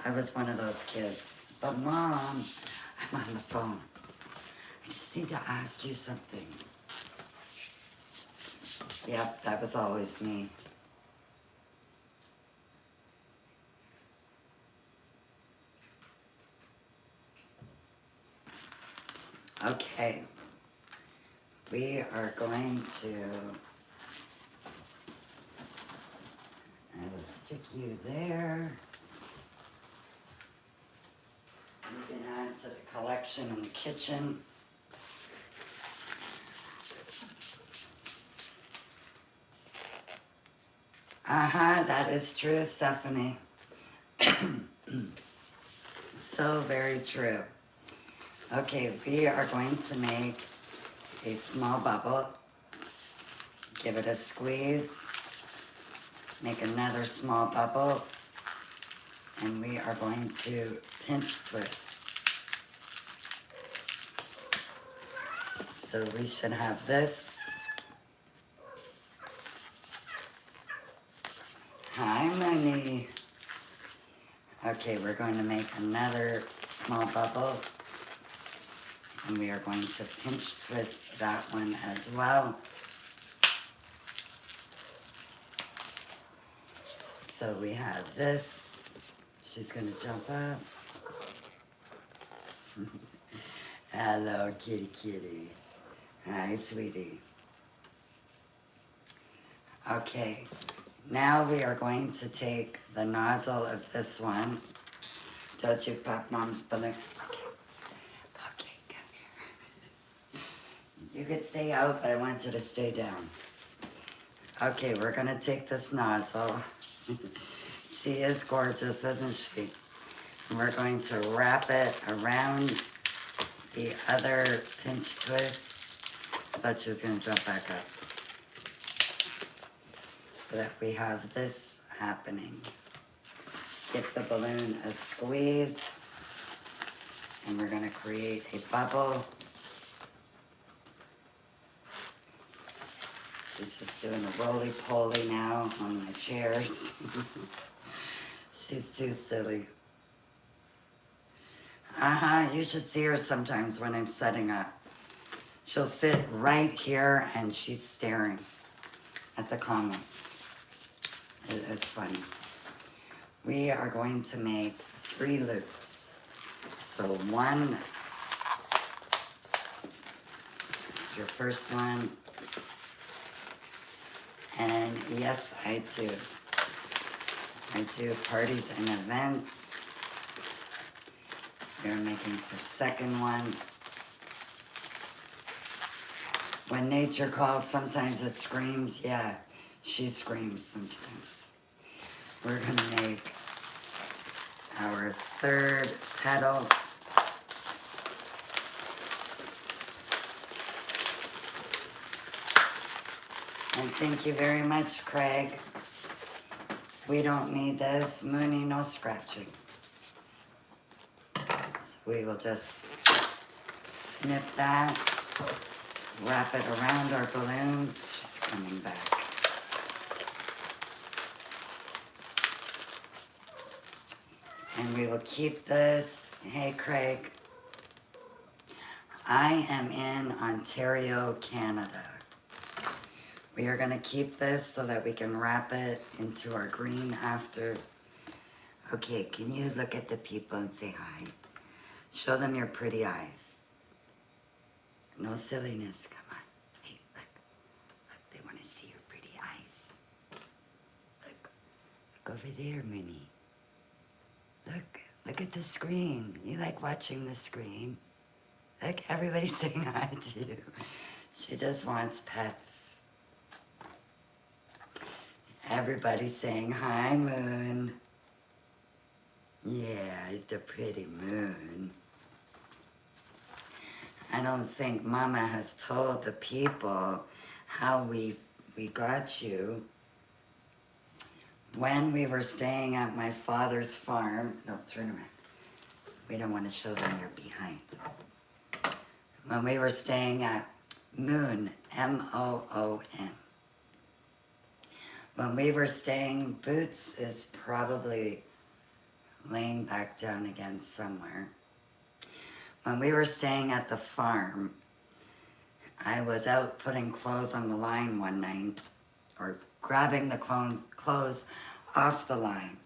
I was one of those kids. But Mom, I'm on the phone. I just need to ask you something. Yep, that was always me. Okay. We are going to, I will stick you there. You can add to the collection in the kitchen. That is true, Stephanie. So very true. Okay, we are going to make a small bubble. Give it a squeeze. Make another small bubble. And we are going to pinch twist. So we should have this. Hi, Mooney. Okay, we're going to make another small bubble. And we are going to pinch twist that one as well. So we have this. She's going to jump up. Hello, kitty kitty. Hi, sweetie. Okay, now we are going to take the nozzle of this one. Don't you pop Mom's balloon? Okay, come here. You could stay out, but I want you to stay down. Okay, we're gonna take this nozzle. She is gorgeous, isn't she? And we're going to wrap it around the other pinch twist. I thought she was gonna jump back up. So that we have this happening. Give the balloon a squeeze. And we're gonna create a bubble. She's just doing a roly-poly now on my chairs. She's too silly. You should see her sometimes when I'm setting up. She'll sit right here and she's staring at the comments. It's funny. We are going to make 3 loops. So one, your first one. And yes, I do. I do parties and events. We're making the second one. When nature calls, sometimes it screams. Yeah, she screams sometimes. We're gonna make our third petal. And thank you very much, Craig. We don't need this. Mooney, no scratching. So we will just snip that, wrap it around our balloons. She's coming back. And we will keep this. Hey, Craig. I am in Ontario, Canada. We are going to keep this so that we can wrap it into our green after. Okay, can you look at the people and say hi? Show them your pretty eyes. No silliness, come on. Hey, look. Look, they want to see your pretty eyes. Look over there, Minnie. Look at the screen. You like watching the screen? Look, everybody's saying hi to you. She just wants pets. Everybody's saying hi, Moon. Yeah, it's the pretty moon. I don't think Mama has told the people how we got you. When we were staying at my father's farm, no, turn around. We don't want to show them your behind. When we were staying at Moon, M-O-O-N. When we were staying, Boots is probably laying back down again somewhere. When we were staying at the farm, I was out putting clothes on the line one night, or grabbing the clothes off the line.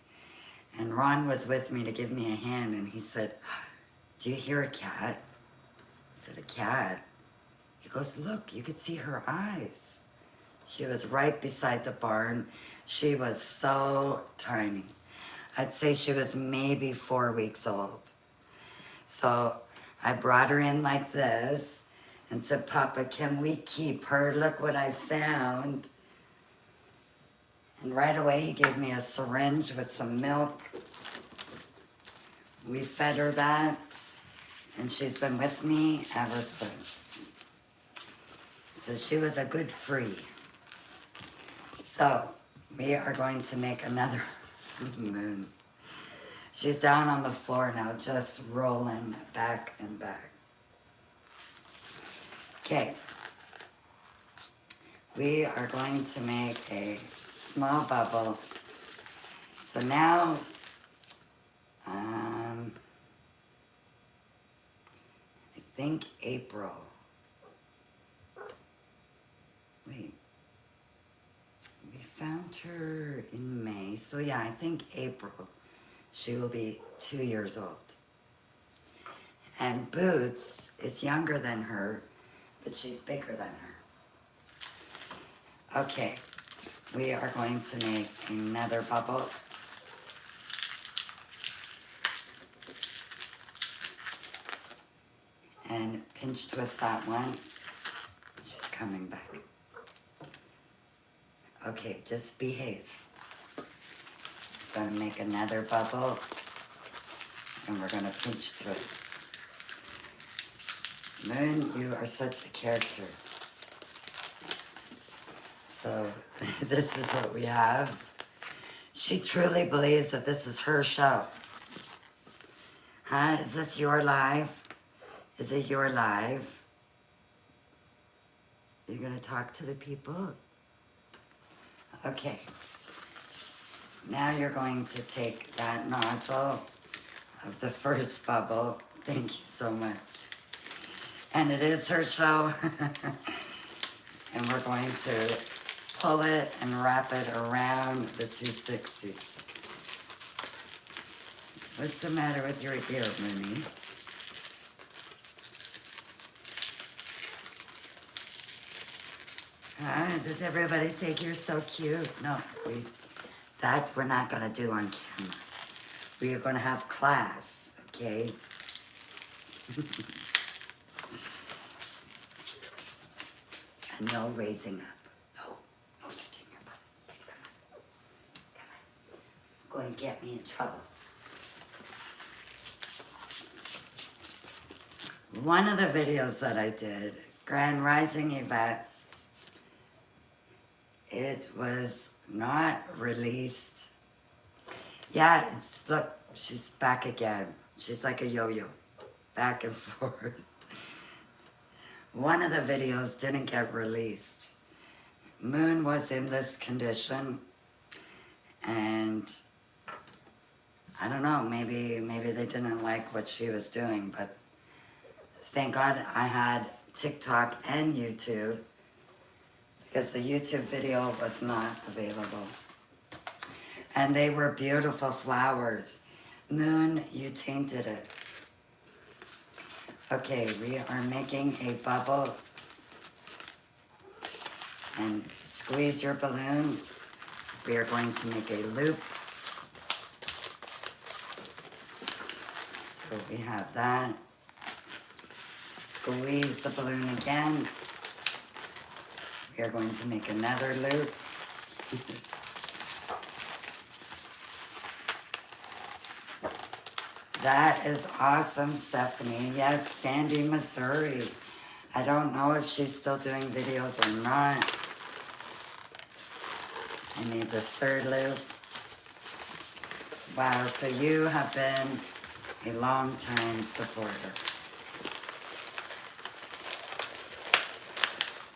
And Ron was with me to give me a hand, and he said, "Do you hear a cat?" I said, "A cat?" He goes, "Look, you could see her eyes." She was right beside the barn. She was so tiny. I'd say she was maybe 4 weeks old. So I brought her in like this and said, "Papa, can we keep her? Look what I found." And right away he gave me a syringe with some milk. We fed her that, and she's been with me ever since. So she was a good free. So we are going to make another moon. She's down on the floor now, just rolling back and back. Okay. We are going to make a small bubble. So now, I think April. Wait. We found her in May. So yeah, I think April. She will be 2 years old. And Boots is younger than her, but she's bigger than her. Okay, we are going to make another bubble. And pinch twist that one. She's coming back. Okay, just behave. Gonna make another bubble, and we're gonna pinch twist. Moon, you are such a character. So this is what we have. She truly believes that this is her show. Huh? Is this your life? Is it your life? You're gonna talk to the people? Okay. Now you're going to take that nozzle of the first bubble. Thank you so much. And it is her show. And we're going to pull it and wrap it around the 260s. What's the matter with your ear, Mooney? Does everybody think you're so cute? No, that we're not going to do on camera. We are going to have class, okay? And no raising up. No, no lifting your butt. Come on. Come on. Go and get me in trouble. One of the videos that I did, Grand Rising Yvette, it was not released. Yeah, look, she's back again. She's like a yo-yo, back and forth. One of the videos didn't get released. Moon was in this condition, and I don't know, maybe they didn't like what she was doing, but thank God I had TikTok and YouTube, because the YouTube video was not available. And they were beautiful flowers. Moon, you tainted it. Okay, we are making a bubble. And squeeze your balloon. We are going to make a loop. So we have that. Squeeze the balloon again. We are going to make another loop. That is awesome, Stephanie. Yes, Sandy, Missouri. I don't know if she's still doing videos or not. I need the third loop. Wow, so you have been a long-time supporter.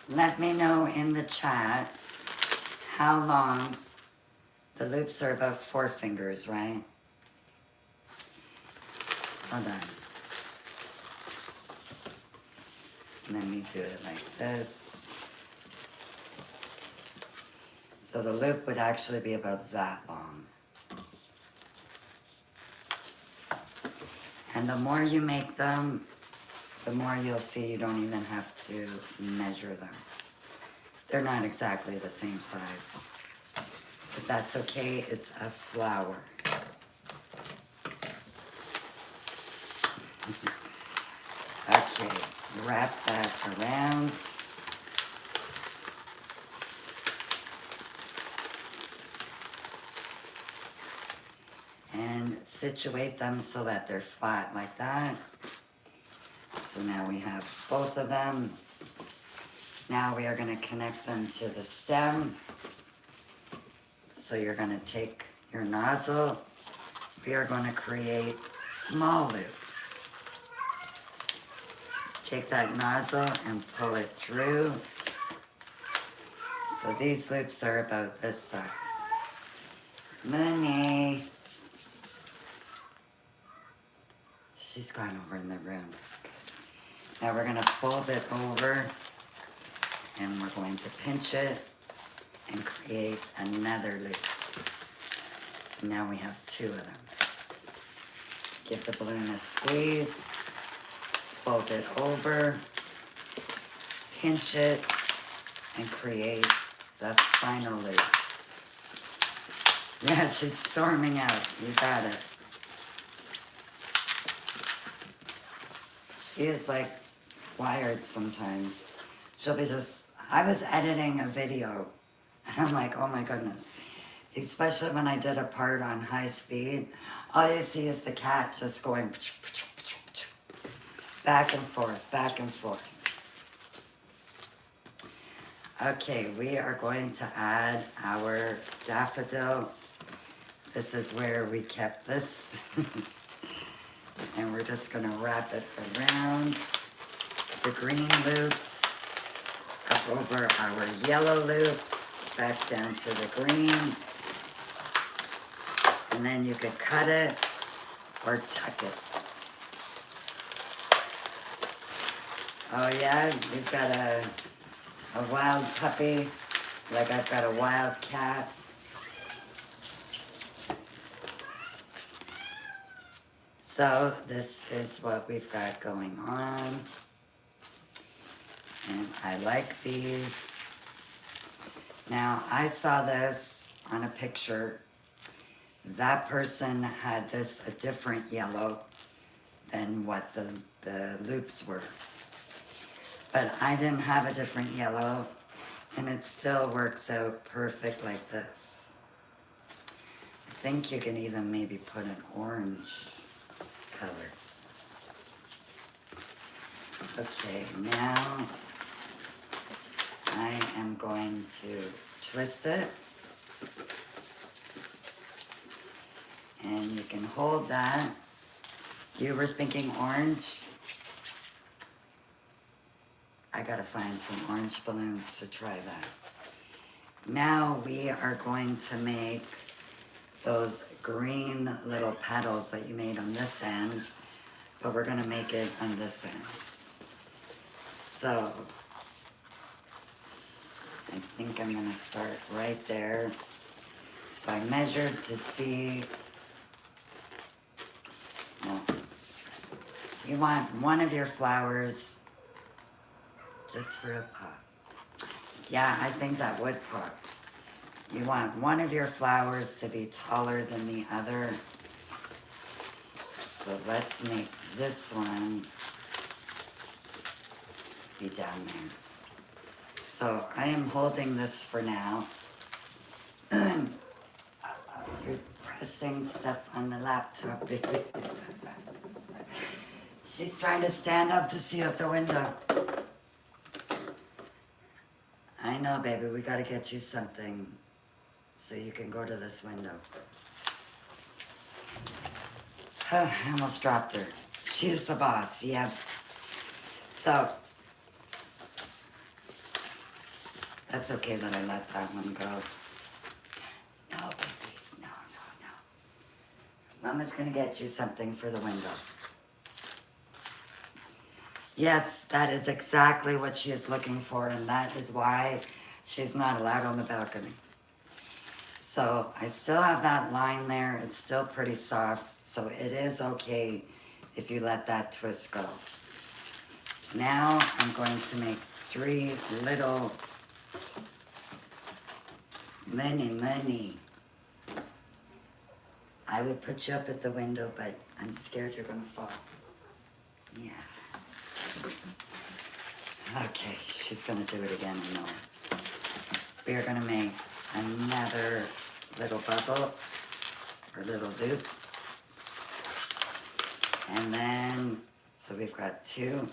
Let me know in the chat how long. The loops are about 4 fingers, right? Hold on. Let me do it like this. So the loop would actually be about that long. And the more you make them, the more you'll see you don't even have to measure them. They're not exactly the same size. But that's okay, it's a flower. Okay, wrap that around. And situate them so that they're flat like that. So now we have both of them. Now we are going to connect them to the stem. So you're going to take your nozzle. We are going to create small loops. Take that nozzle and pull it through. So these loops are about this size. Mooney. She's gone over in the room. Now we're going to fold it over and we're going to pinch it and create another loop. So now we have 2 of them. Give the balloon a squeeze, fold it over, pinch it, and create the final loop. Yeah, she's storming out. You got it. She is like wired sometimes. She'll be just, I was editing a video and I'm like, oh my goodness. Especially when I did a part on high speed, all you see is the cat just going back and forth, back and forth. Okay, we are going to add our daffodil. This is where we kept this. And we're just going to wrap it around the green loops, up over our yellow loops, back down to the green. And then you could cut it or tuck it. Oh yeah, you've got a wild puppy, like I've got a wild cat. So this is what we've got going on. And I like these. Now, I saw this on a picture. That person had this a different yellow than what the the loops were. But I didn't have a different yellow, and it still works out perfect like this. I think you can even maybe put an orange color. Okay, now I am going to twist it. And you can hold that. You were thinking orange. I gotta find some orange balloons to try that. Now we are going to make those green little petals that you made on this end, but we're gonna make it on this end. So, I think I'm gonna start right there. So I measured to see, well, you want one of your flowers just for a pop. Yeah, I think that would pop. You want one of your flowers to be taller than the other. So let's make this one be down there. So I am holding this for now. You're pressing stuff on the laptop, baby. She's trying to stand up to see out the window. I know, baby, we gotta get you something so you can go to this window. I almost dropped her. She's the boss, yep. So, that's okay that I let that one go. No, babies, no. Mama's gonna get you something for the window. Yes, that is exactly what she is looking for, and that is why she's not allowed on the balcony. So I still have that line there. It's still pretty soft, so it is okay if you let that twist go. Now I'm going to make 3 little mini. I would put you up at the window, but I'm scared you're gonna fall. Yeah. Okay, she's gonna do it again, I know it. We are gonna make another little bubble or little loop. And then, so we've got 2.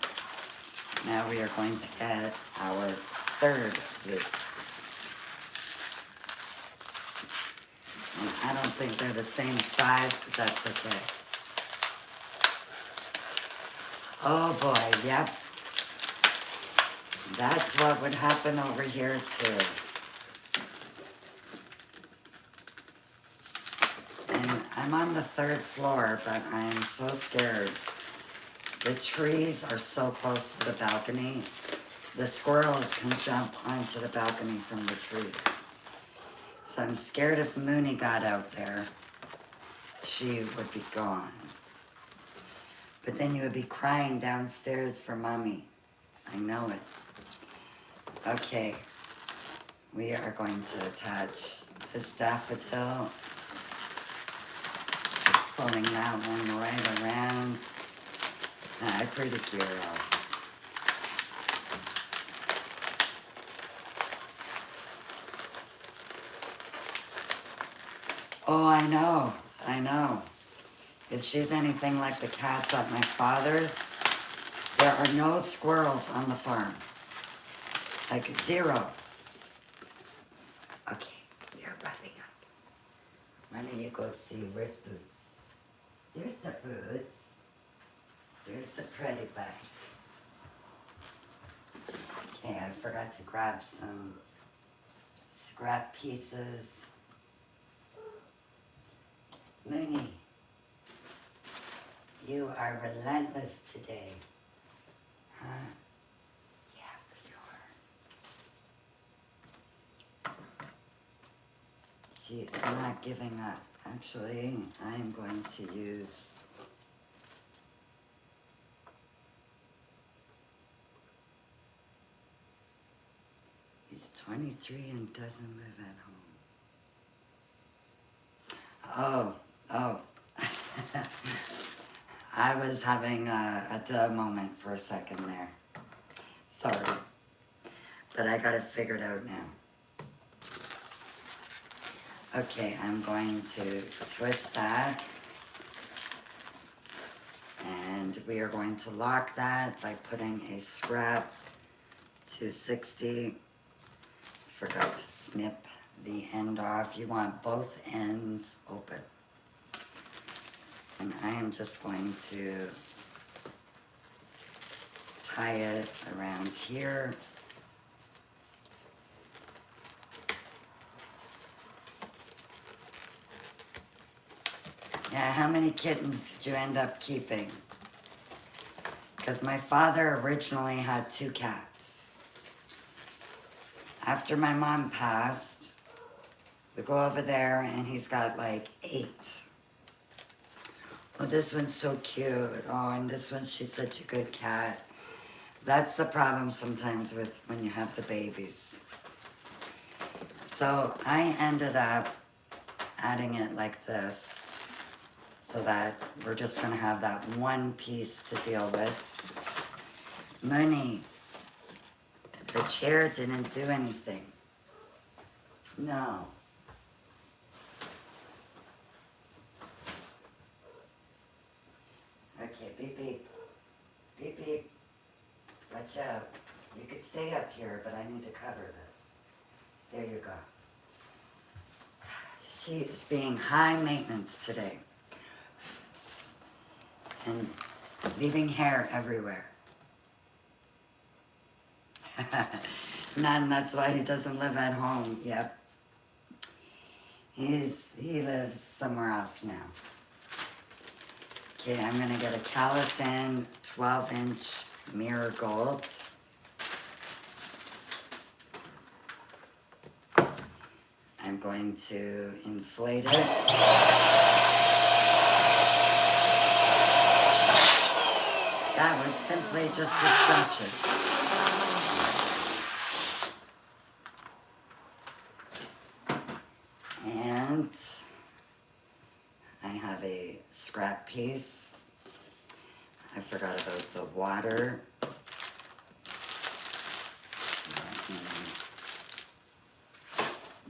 Now we are going to get our 3rd loop. And I don't think they're the same size, but that's okay. Oh boy, yep. That's what would happen over here too. And I'm on the 3rd floor, but I'm so scared. The trees are so close to the balcony. The squirrels can jump onto the balcony from the trees. So I'm scared if Mooney got out there, she would be gone. But then you would be crying downstairs for Mommy. I know it. Okay, we are going to attach this daffodil. Pulling that one right around. Ah, pretty girl. Oh, I know. If she's anything like the cats at my father's, there are no squirrels on the farm. Like 0. Okay, we are wrapping up. Why don't you go see where's Boots? There's the Boots. There's the pretty bag. Okay, I forgot to grab some scrap pieces. Mooney, you are relentless today. Huh? Yeah, you are. She is not giving up. Actually, I'm going to use he's 23 and doesn't live at home. Oh. I was having a duh moment for a second there. Sorry. But I got it figured out now. Okay, I'm going to twist that. And we are going to lock that by putting a scrap to 60. Forgot to snip the end off. You want both ends open. And I am just going to tie it around here. Yeah, how many kittens did you end up keeping? Because my father originally had 2 cats. After my mom passed, we go over there and he's got like 8. Oh, this one's so cute. Oh, and this one, she's such a good cat. That's the problem sometimes with when you have the babies. So I ended up adding it like this so that we're just gonna have that one piece to deal with. Mooney, the chair didn't do anything. No. Okay, beep beep. Beep beep. Watch out. You could stay up here, but I need to cover this. There you go. She is being high maintenance today. And leaving hair everywhere. None, that's why he doesn't live at home. Yep. He lives somewhere else now. Okay, I'm gonna get a Callison 12-inch mirror gold. I'm going to inflate it. That was simply just destruction. And I have a scrap piece. I forgot about the water.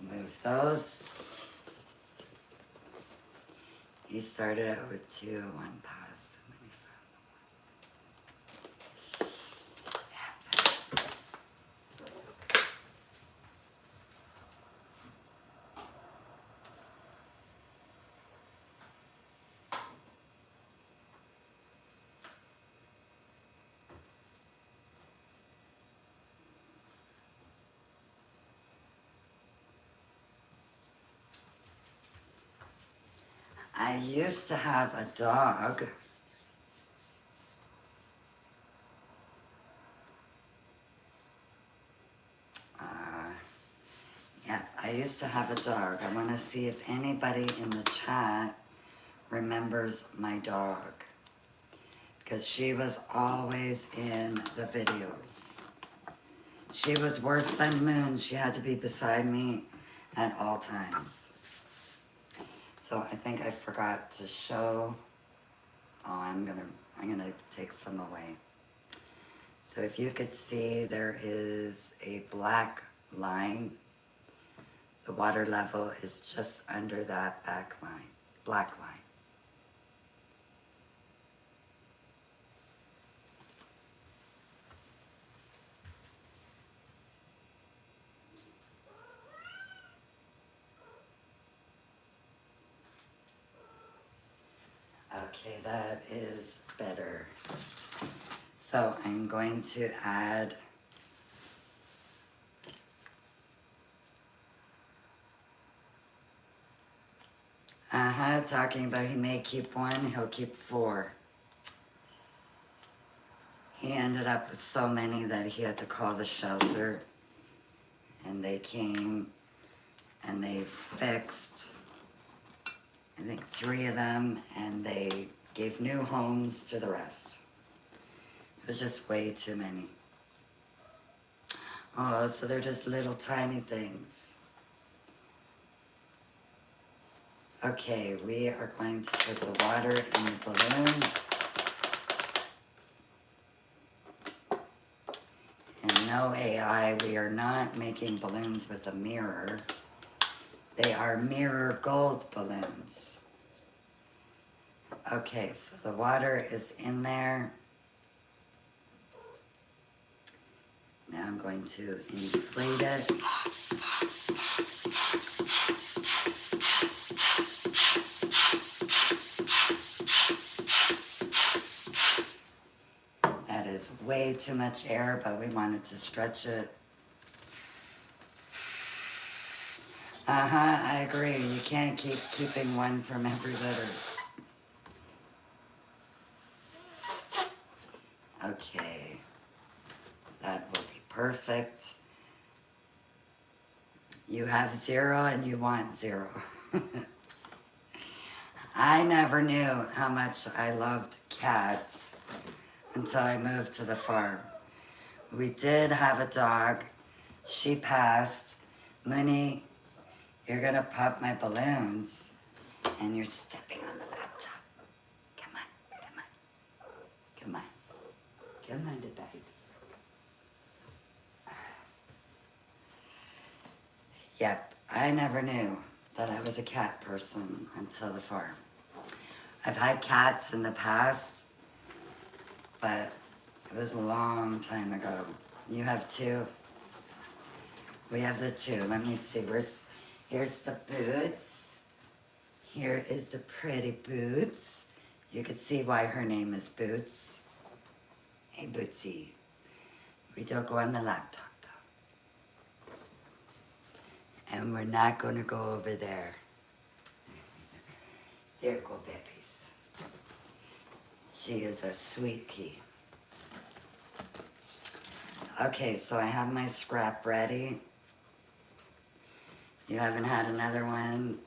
Move those. He started out with 2, 1 pass, and then he I used to have a dog. Yeah, I used to have a dog. I want to see if anybody in the chat remembers my dog. Because she was always in the videos. She was worse than Moon. She had to be beside me at all times. So I think I forgot to show. Oh, I'm gonna take some away. So if you could see, there is a black line. The water level is just under that black line. Okay, that is better. So I'm going to add talking about he may keep 1, he'll keep 4. He ended up with so many that he had to call the shelter, and they came and they fixed, I think, 3 of them, and they gave new homes to the rest. It was just way too many. Oh, so they're just little tiny things. Okay, we are going to put the water in the balloon. no AI. We are not making balloons with a mirror. They are mirror gold balloons. Okay, so the water is in there. Now I'm going to inflate it. That is way too much air, but we wanted to stretch it. I agree. You can't keep keeping one from every litter. Okay. That will be perfect. You have 0 and you want 0. I never knew how much I loved cats until I moved to the farm. We did have a dog. She passed. Mooney, you're gonna pop my balloons and you're stepping on the laptop. Come on, come on. Come on. Come on, baby. Yep, I never knew that I was a cat person until the farm. I've had cats in the past, but it was a long time ago. You have 2? We have the 2. Let me see. Here's the Boots. Here is the pretty Boots. You could see why her name is Boots. Hey, Bootsy. We don't go on the laptop, though. And we're not going to go over there. There go babies. She is a sweet pea. Okay, so I have my scrap ready. You haven't had another one.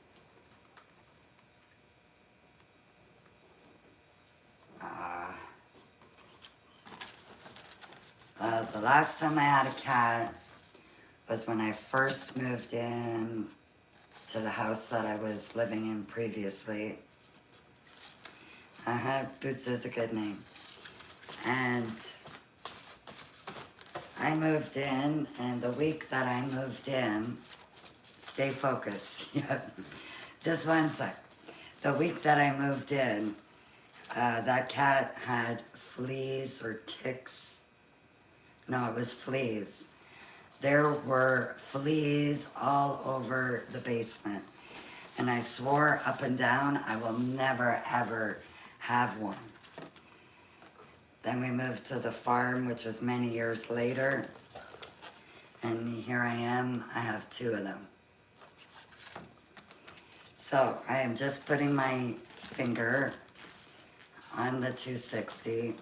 The last time I had a cat was when I first moved in to the house that I was living in previously. Boots is a good name. And I moved in, and the week that I moved in, stay focused, yep, just one sec. The week that I moved in, that cat had fleas or ticks. No, it was fleas. There were fleas all over the basement. And I swore up and down I will never ever have one. Then we moved to the farm, which was many years later. And here I am, I have 2 of them. So I am just putting my finger on the 260.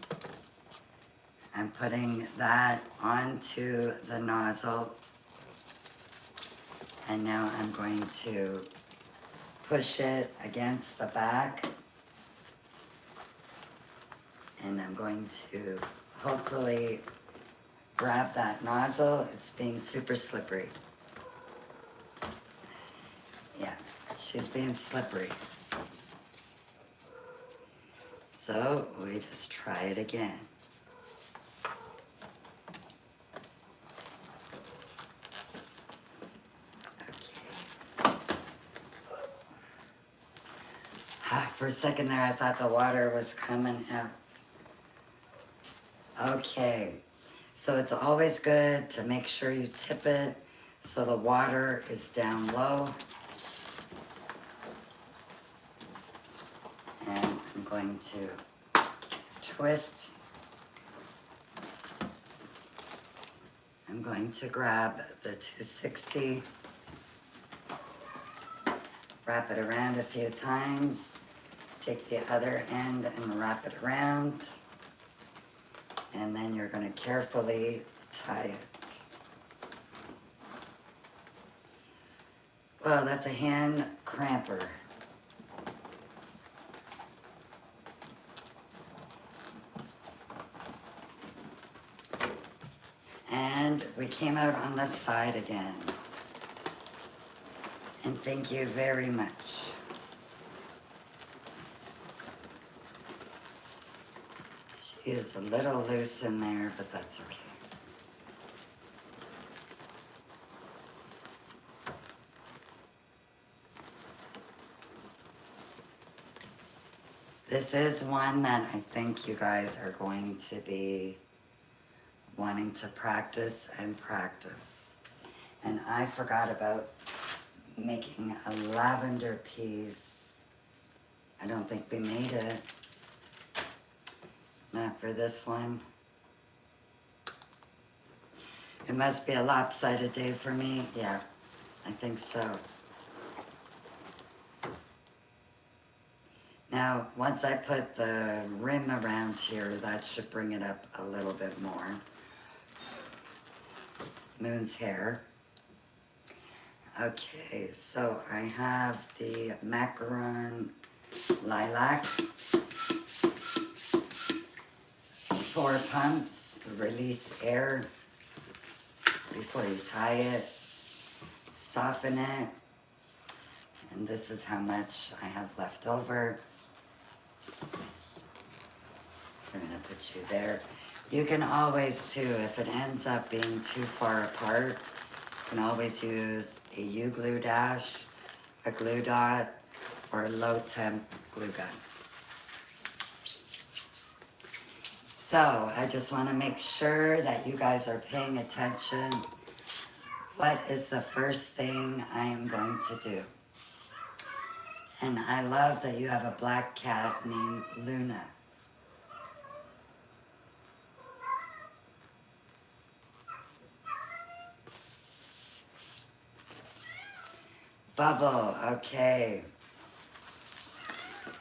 I'm putting that onto the nozzle. And now I'm going to push it against the back. And I'm going to hopefully grab that nozzle. It's being super slippery. Yeah, she's being slippery. So we just try it again. For a second there, I thought the water was coming out. Okay, so it's always good to make sure you tip it so the water is down low. And I'm going to twist. I'm going to grab the 260, wrap it around a few times. Take the other end and wrap it around, and then you're going to carefully tie it. Well, that's a hand cramper. And we came out on this side again. And thank you very much. She is a little loose in there, but that's okay. This is one that I think you guys are going to be wanting to practice and practice. And I forgot about making a lavender piece. I don't think we made it. Not for this one. It must be a lopsided day for me. Yeah, I think so. Now, once I put the rim around here, that should bring it up a little bit more. Moon's hair. Okay, so I have the macaron lilac. 4 pumps, release air before you tie it, soften it, and this is how much I have left over. I'm gonna put you there. You can always too, if it ends up being too far apart, you can always use a U-glue dash, a glue dot, or a low temp glue gun. So I just want to make sure that you guys are paying attention. What is the first thing I am going to do? And I love that you have a black cat named Luna. Bubble, okay.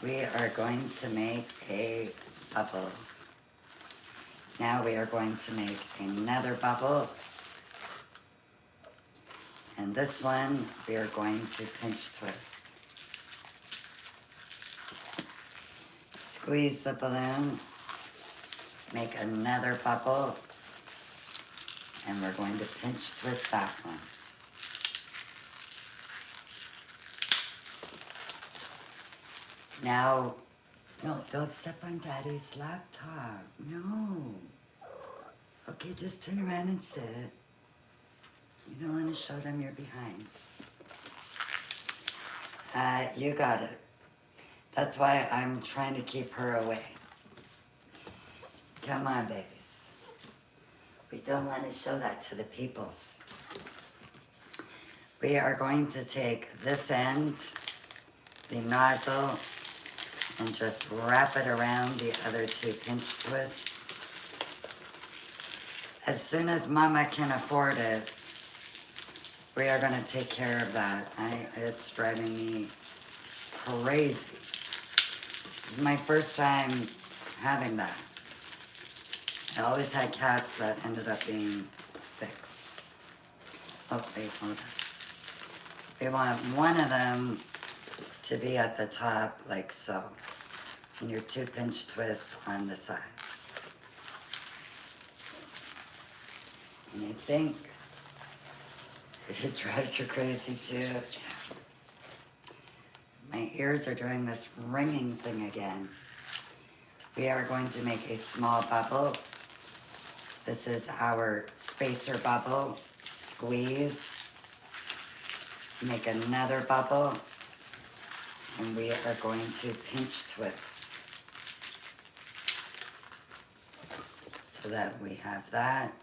We are going to make a bubble. Now we are going to make another bubble. And this one, we are going to pinch twist. Squeeze the balloon, make another bubble, and we're going to pinch twist that one. Now, no, don't step on Daddy's laptop. No. Okay, just turn around and sit. You don't want to show them you're behind. You got it. That's why I'm trying to keep her away. Come on, babies. We don't want to show that to the peoples. We are going to take this end, the nozzle, and just wrap it around the other 2 pinch twists. As soon as Mama can afford it, we are going to take care of that. It's driving me crazy. This is my first time having that. I always had cats that ended up being fixed. Oh, wait, hold on. We want one of them to be at the top like so. And your 2 pinch twists on the sides. And I think it drives her crazy too. My ears are doing this ringing thing again. We are going to make a small bubble. This is our spacer bubble. Squeeze. Make another bubble. And we are going to pinch twist. So that we have that.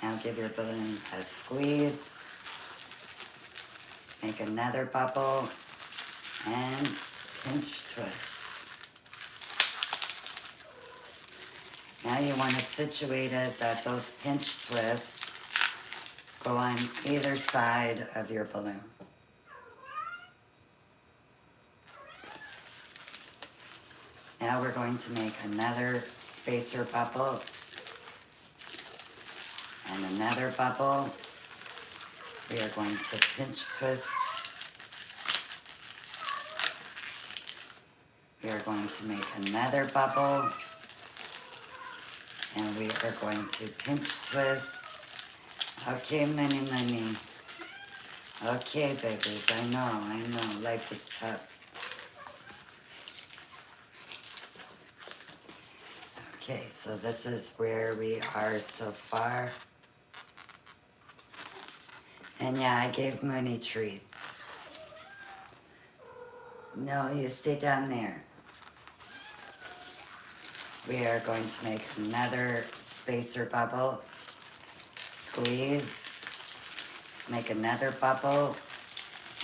Now give your balloon a squeeze. Make another bubble and pinch twist. Now you want to situate it that those pinch twists go on either side of your balloon. Now we're going to make another spacer bubble and another bubble. We are going to pinch twist. We are going to make another bubble. And we are going to pinch twist. Okay, Minnie. Okay, babies, I know, life is tough. Okay, so this is where we are so far. And yeah, I gave Mooney treats. No, you stay down there. We are going to make another spacer bubble. Squeeze. Make another bubble.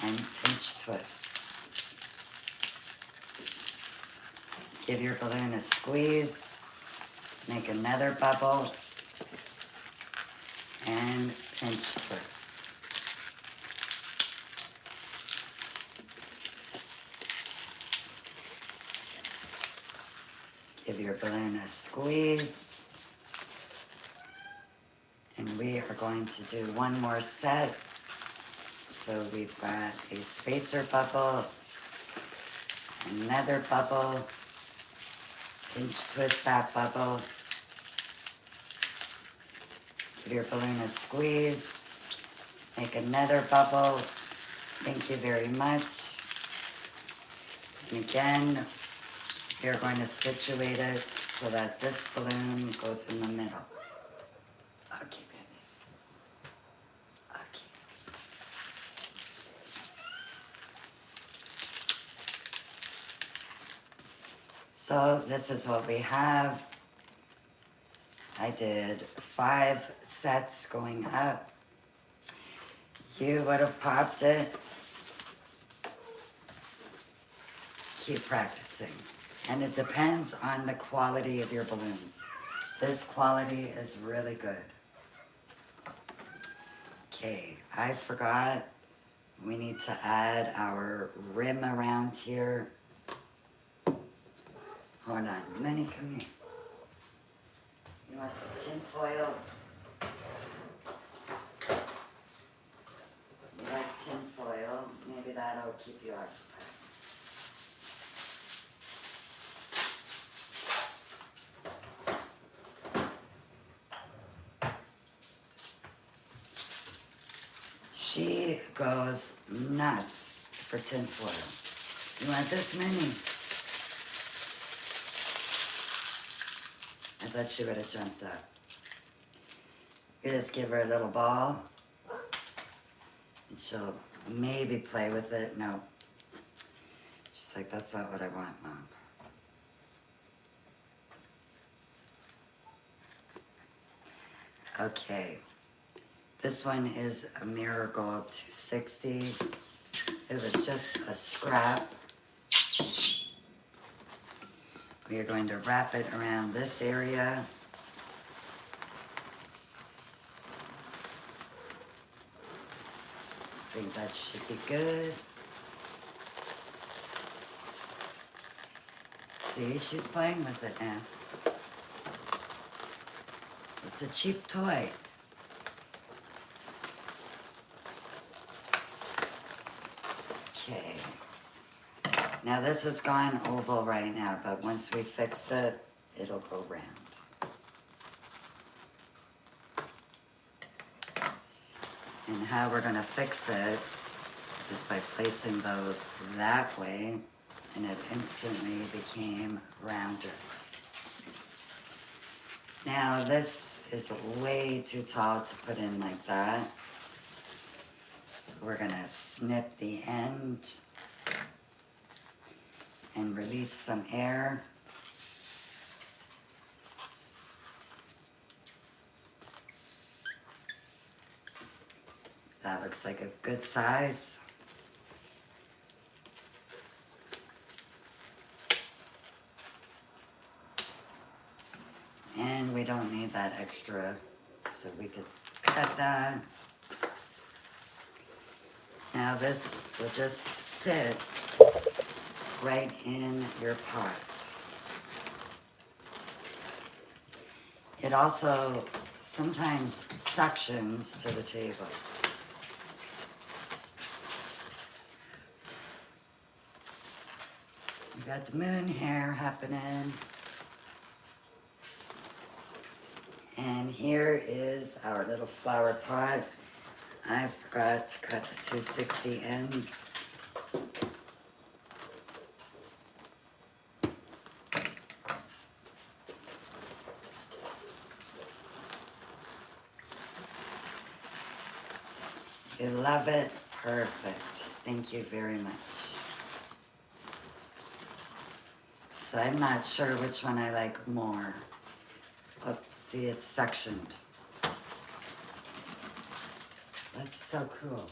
And pinch twist. Give your balloon a squeeze. Make another bubble. And pinch twist. Give your balloon a squeeze. And we are going to do one more set. So we've got a spacer bubble, another bubble, pinch twist that bubble, give your balloon a squeeze, make another bubble. Thank you very much. And again, you're going to situate it so that this balloon goes in the middle. Okay, babies. Okay. So this is what we have. I did 5 sets going up. You would have popped it. Keep practicing. And it depends on the quality of your balloons. This quality is really good. Okay, I forgot. We need to add our rim around here. Hold on, Minnie, come here. You want some tin foil? You like tin foil? Maybe that'll keep you occupied. She goes nuts for tin foil. You want this, Minnie? I thought she would have jumped up. You just give her a little ball, and she'll maybe play with it. No. She's like, that's not what I want, Mom. Okay. This one is a Marigold 260. It was just a scrap. We are going to wrap it around this area. I think that should be good. See, she's playing with it now. It's a cheap toy. Okay. Now this has gone oval right now, but once we fix it, it'll go round. And how we're going to fix it is by placing those that way, and it instantly became rounder. Now this is way too tall to put in like that. So we're going to snip the end and release some air. That looks like a good size. And we don't need that extra, so we could cut that. Now this will just sit right in your pot. It also sometimes suctions to the table. We got the moon hair happening. And here is our little flower pot. I forgot to cut the 260 ends. You love it? Perfect. Thank you very much. So I'm not sure which one I like more. Oh, see, it's sectioned. That's so cool.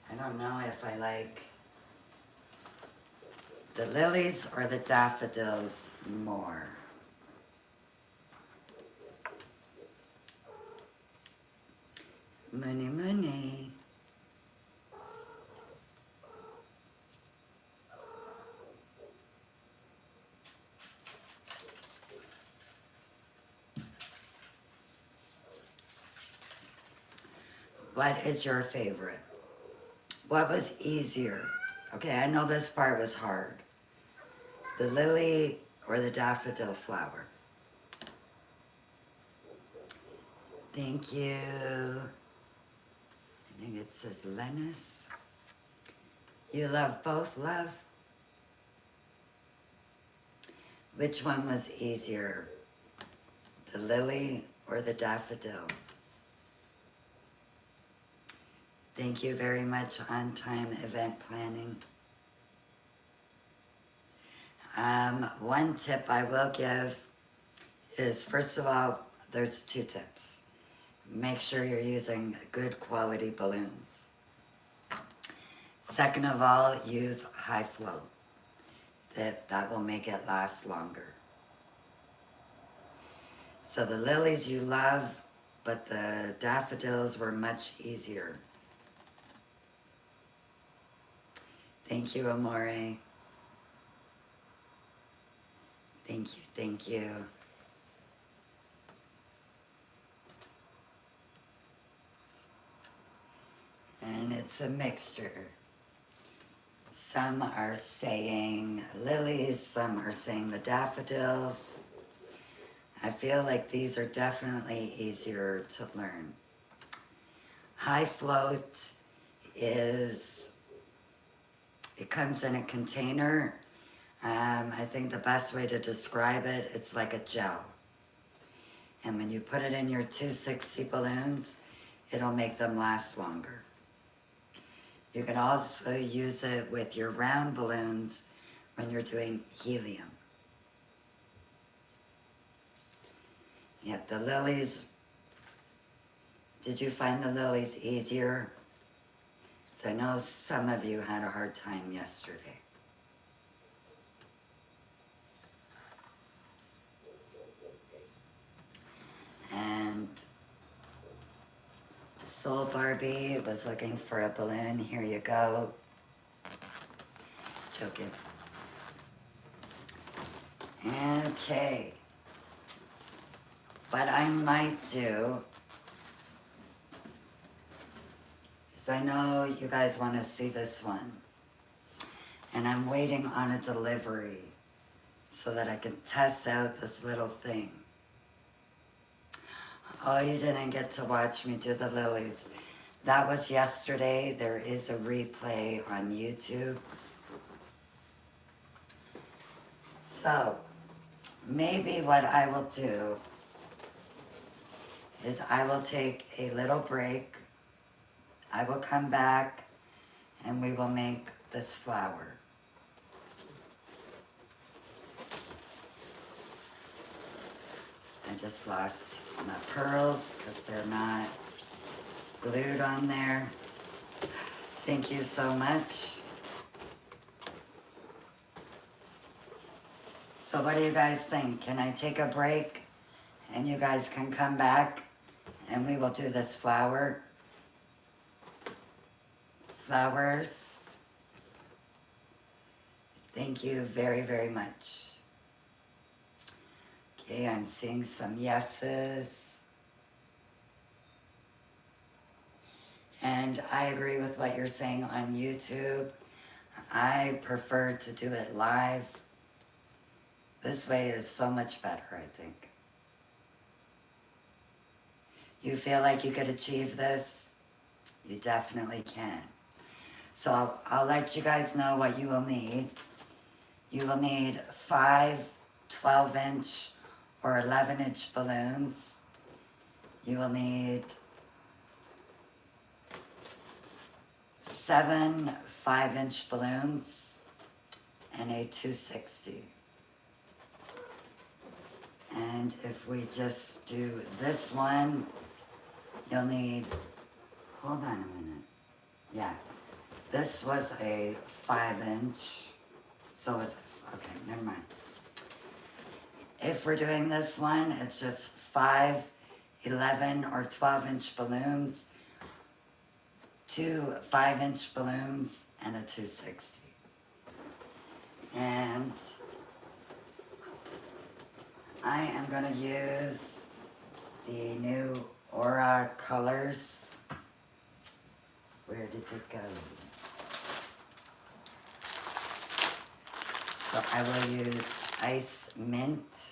I don't know if I like the lilies or the daffodils more. Money, money. What is your favorite? What was easier? Okay, I know this part was hard. The lily or the daffodil flower? Thank you. I think it says Lennis. You love both, love? Which one was easier? The lily or the daffodil? Thank you very much, On Time Event Planning. One tip I will give is, first of all, there's 2 tips. Make sure you're using good quality balloons. Second of all, use high flow. That will make it last longer. So the lilies you love, but the daffodils were much easier. Thank you, Amore. Thank you, thank you. And it's a mixture. Some are saying lilies, some are saying the daffodils. I feel like these are definitely easier to learn. High float is, it comes in a container. I think the best way to describe it, it's like a gel. And when you put it in your 260 balloons, it'll make them last longer. You can also use it with your round balloons when you're doing helium. Yep, the lilies, did you find the lilies easier? So I know some of you had a hard time yesterday. And Soul Barbie was looking for a balloon. Here you go. Joking. Okay. What I might do is, I know you guys want to see this one. And I'm waiting on a delivery so that I can test out this little thing. Oh, you didn't get to watch me do the lilies. That was yesterday. There is a replay on YouTube. So, maybe what I will do is I will take a little break. I will come back and we will make this flower. I just lost my pearls because they're not glued on there. Thank you so much. So what do you guys think? Can I take a break and you guys can come back and we will do this flower? Flowers. Thank you very, very much. Okay, I'm seeing some yeses. And I agree with what you're saying on YouTube. I prefer to do it live. This way is so much better, I think. You feel like you could achieve this? You definitely can. So I'll let you guys know what you will need. You will need 5 12-inch or 11-inch balloons. You will need 7 5-inch balloons. and a 260. And if we just do this one, you'll need, hold on a minute. Yeah, this was a 5-inch. So was this. Okay, never mind. If we're doing this one, it's just 5, 11, or 12-inch balloons, 2 5-inch balloons, and a 260. And I am going to use the new Aura colors. Where did it go? So I will use Ice Mint.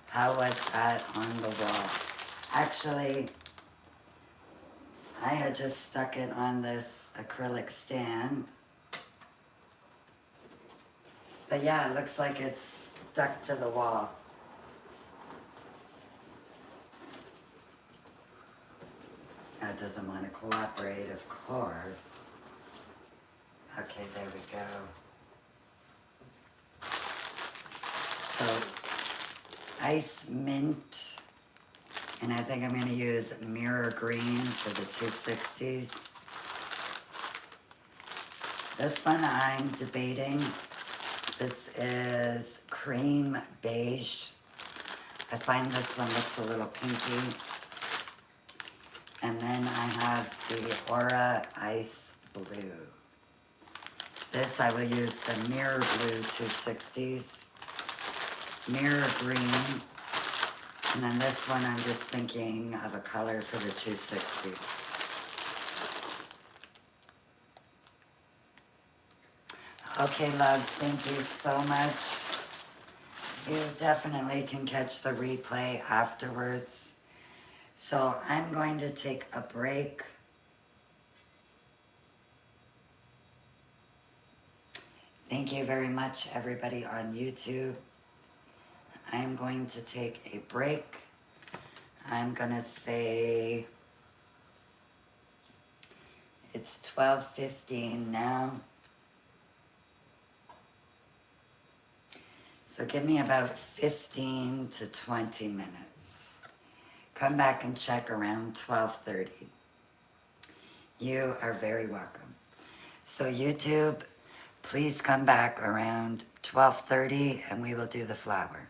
How was that on the wall? Actually, I had just stuck it on this acrylic stand. But yeah, it looks like it's stuck to the wall. That doesn't want to cooperate, of course. Okay, there we go. So, Ice Mint, and I think I'm going to use Mirror Green for the 260s. This one I'm debating. This is Cream Beige. I find this one looks a little pinky. And then I have the Aura Ice Blue. This I will use the Mirror Blue 260s. Mirror Green. And then this one I'm just thinking of a color for the 260s. Okay, love, thank you so much. You definitely can catch the replay afterwards. So I'm going to take a break. Thank you very much, everybody on YouTube. I'm going to take a break. I'm going to say it's 12:15 now. So give me about 15 to 20 minutes. Come back and check around 12:30. You are very welcome. So YouTube, please come back around 12:30 and we will do the flower.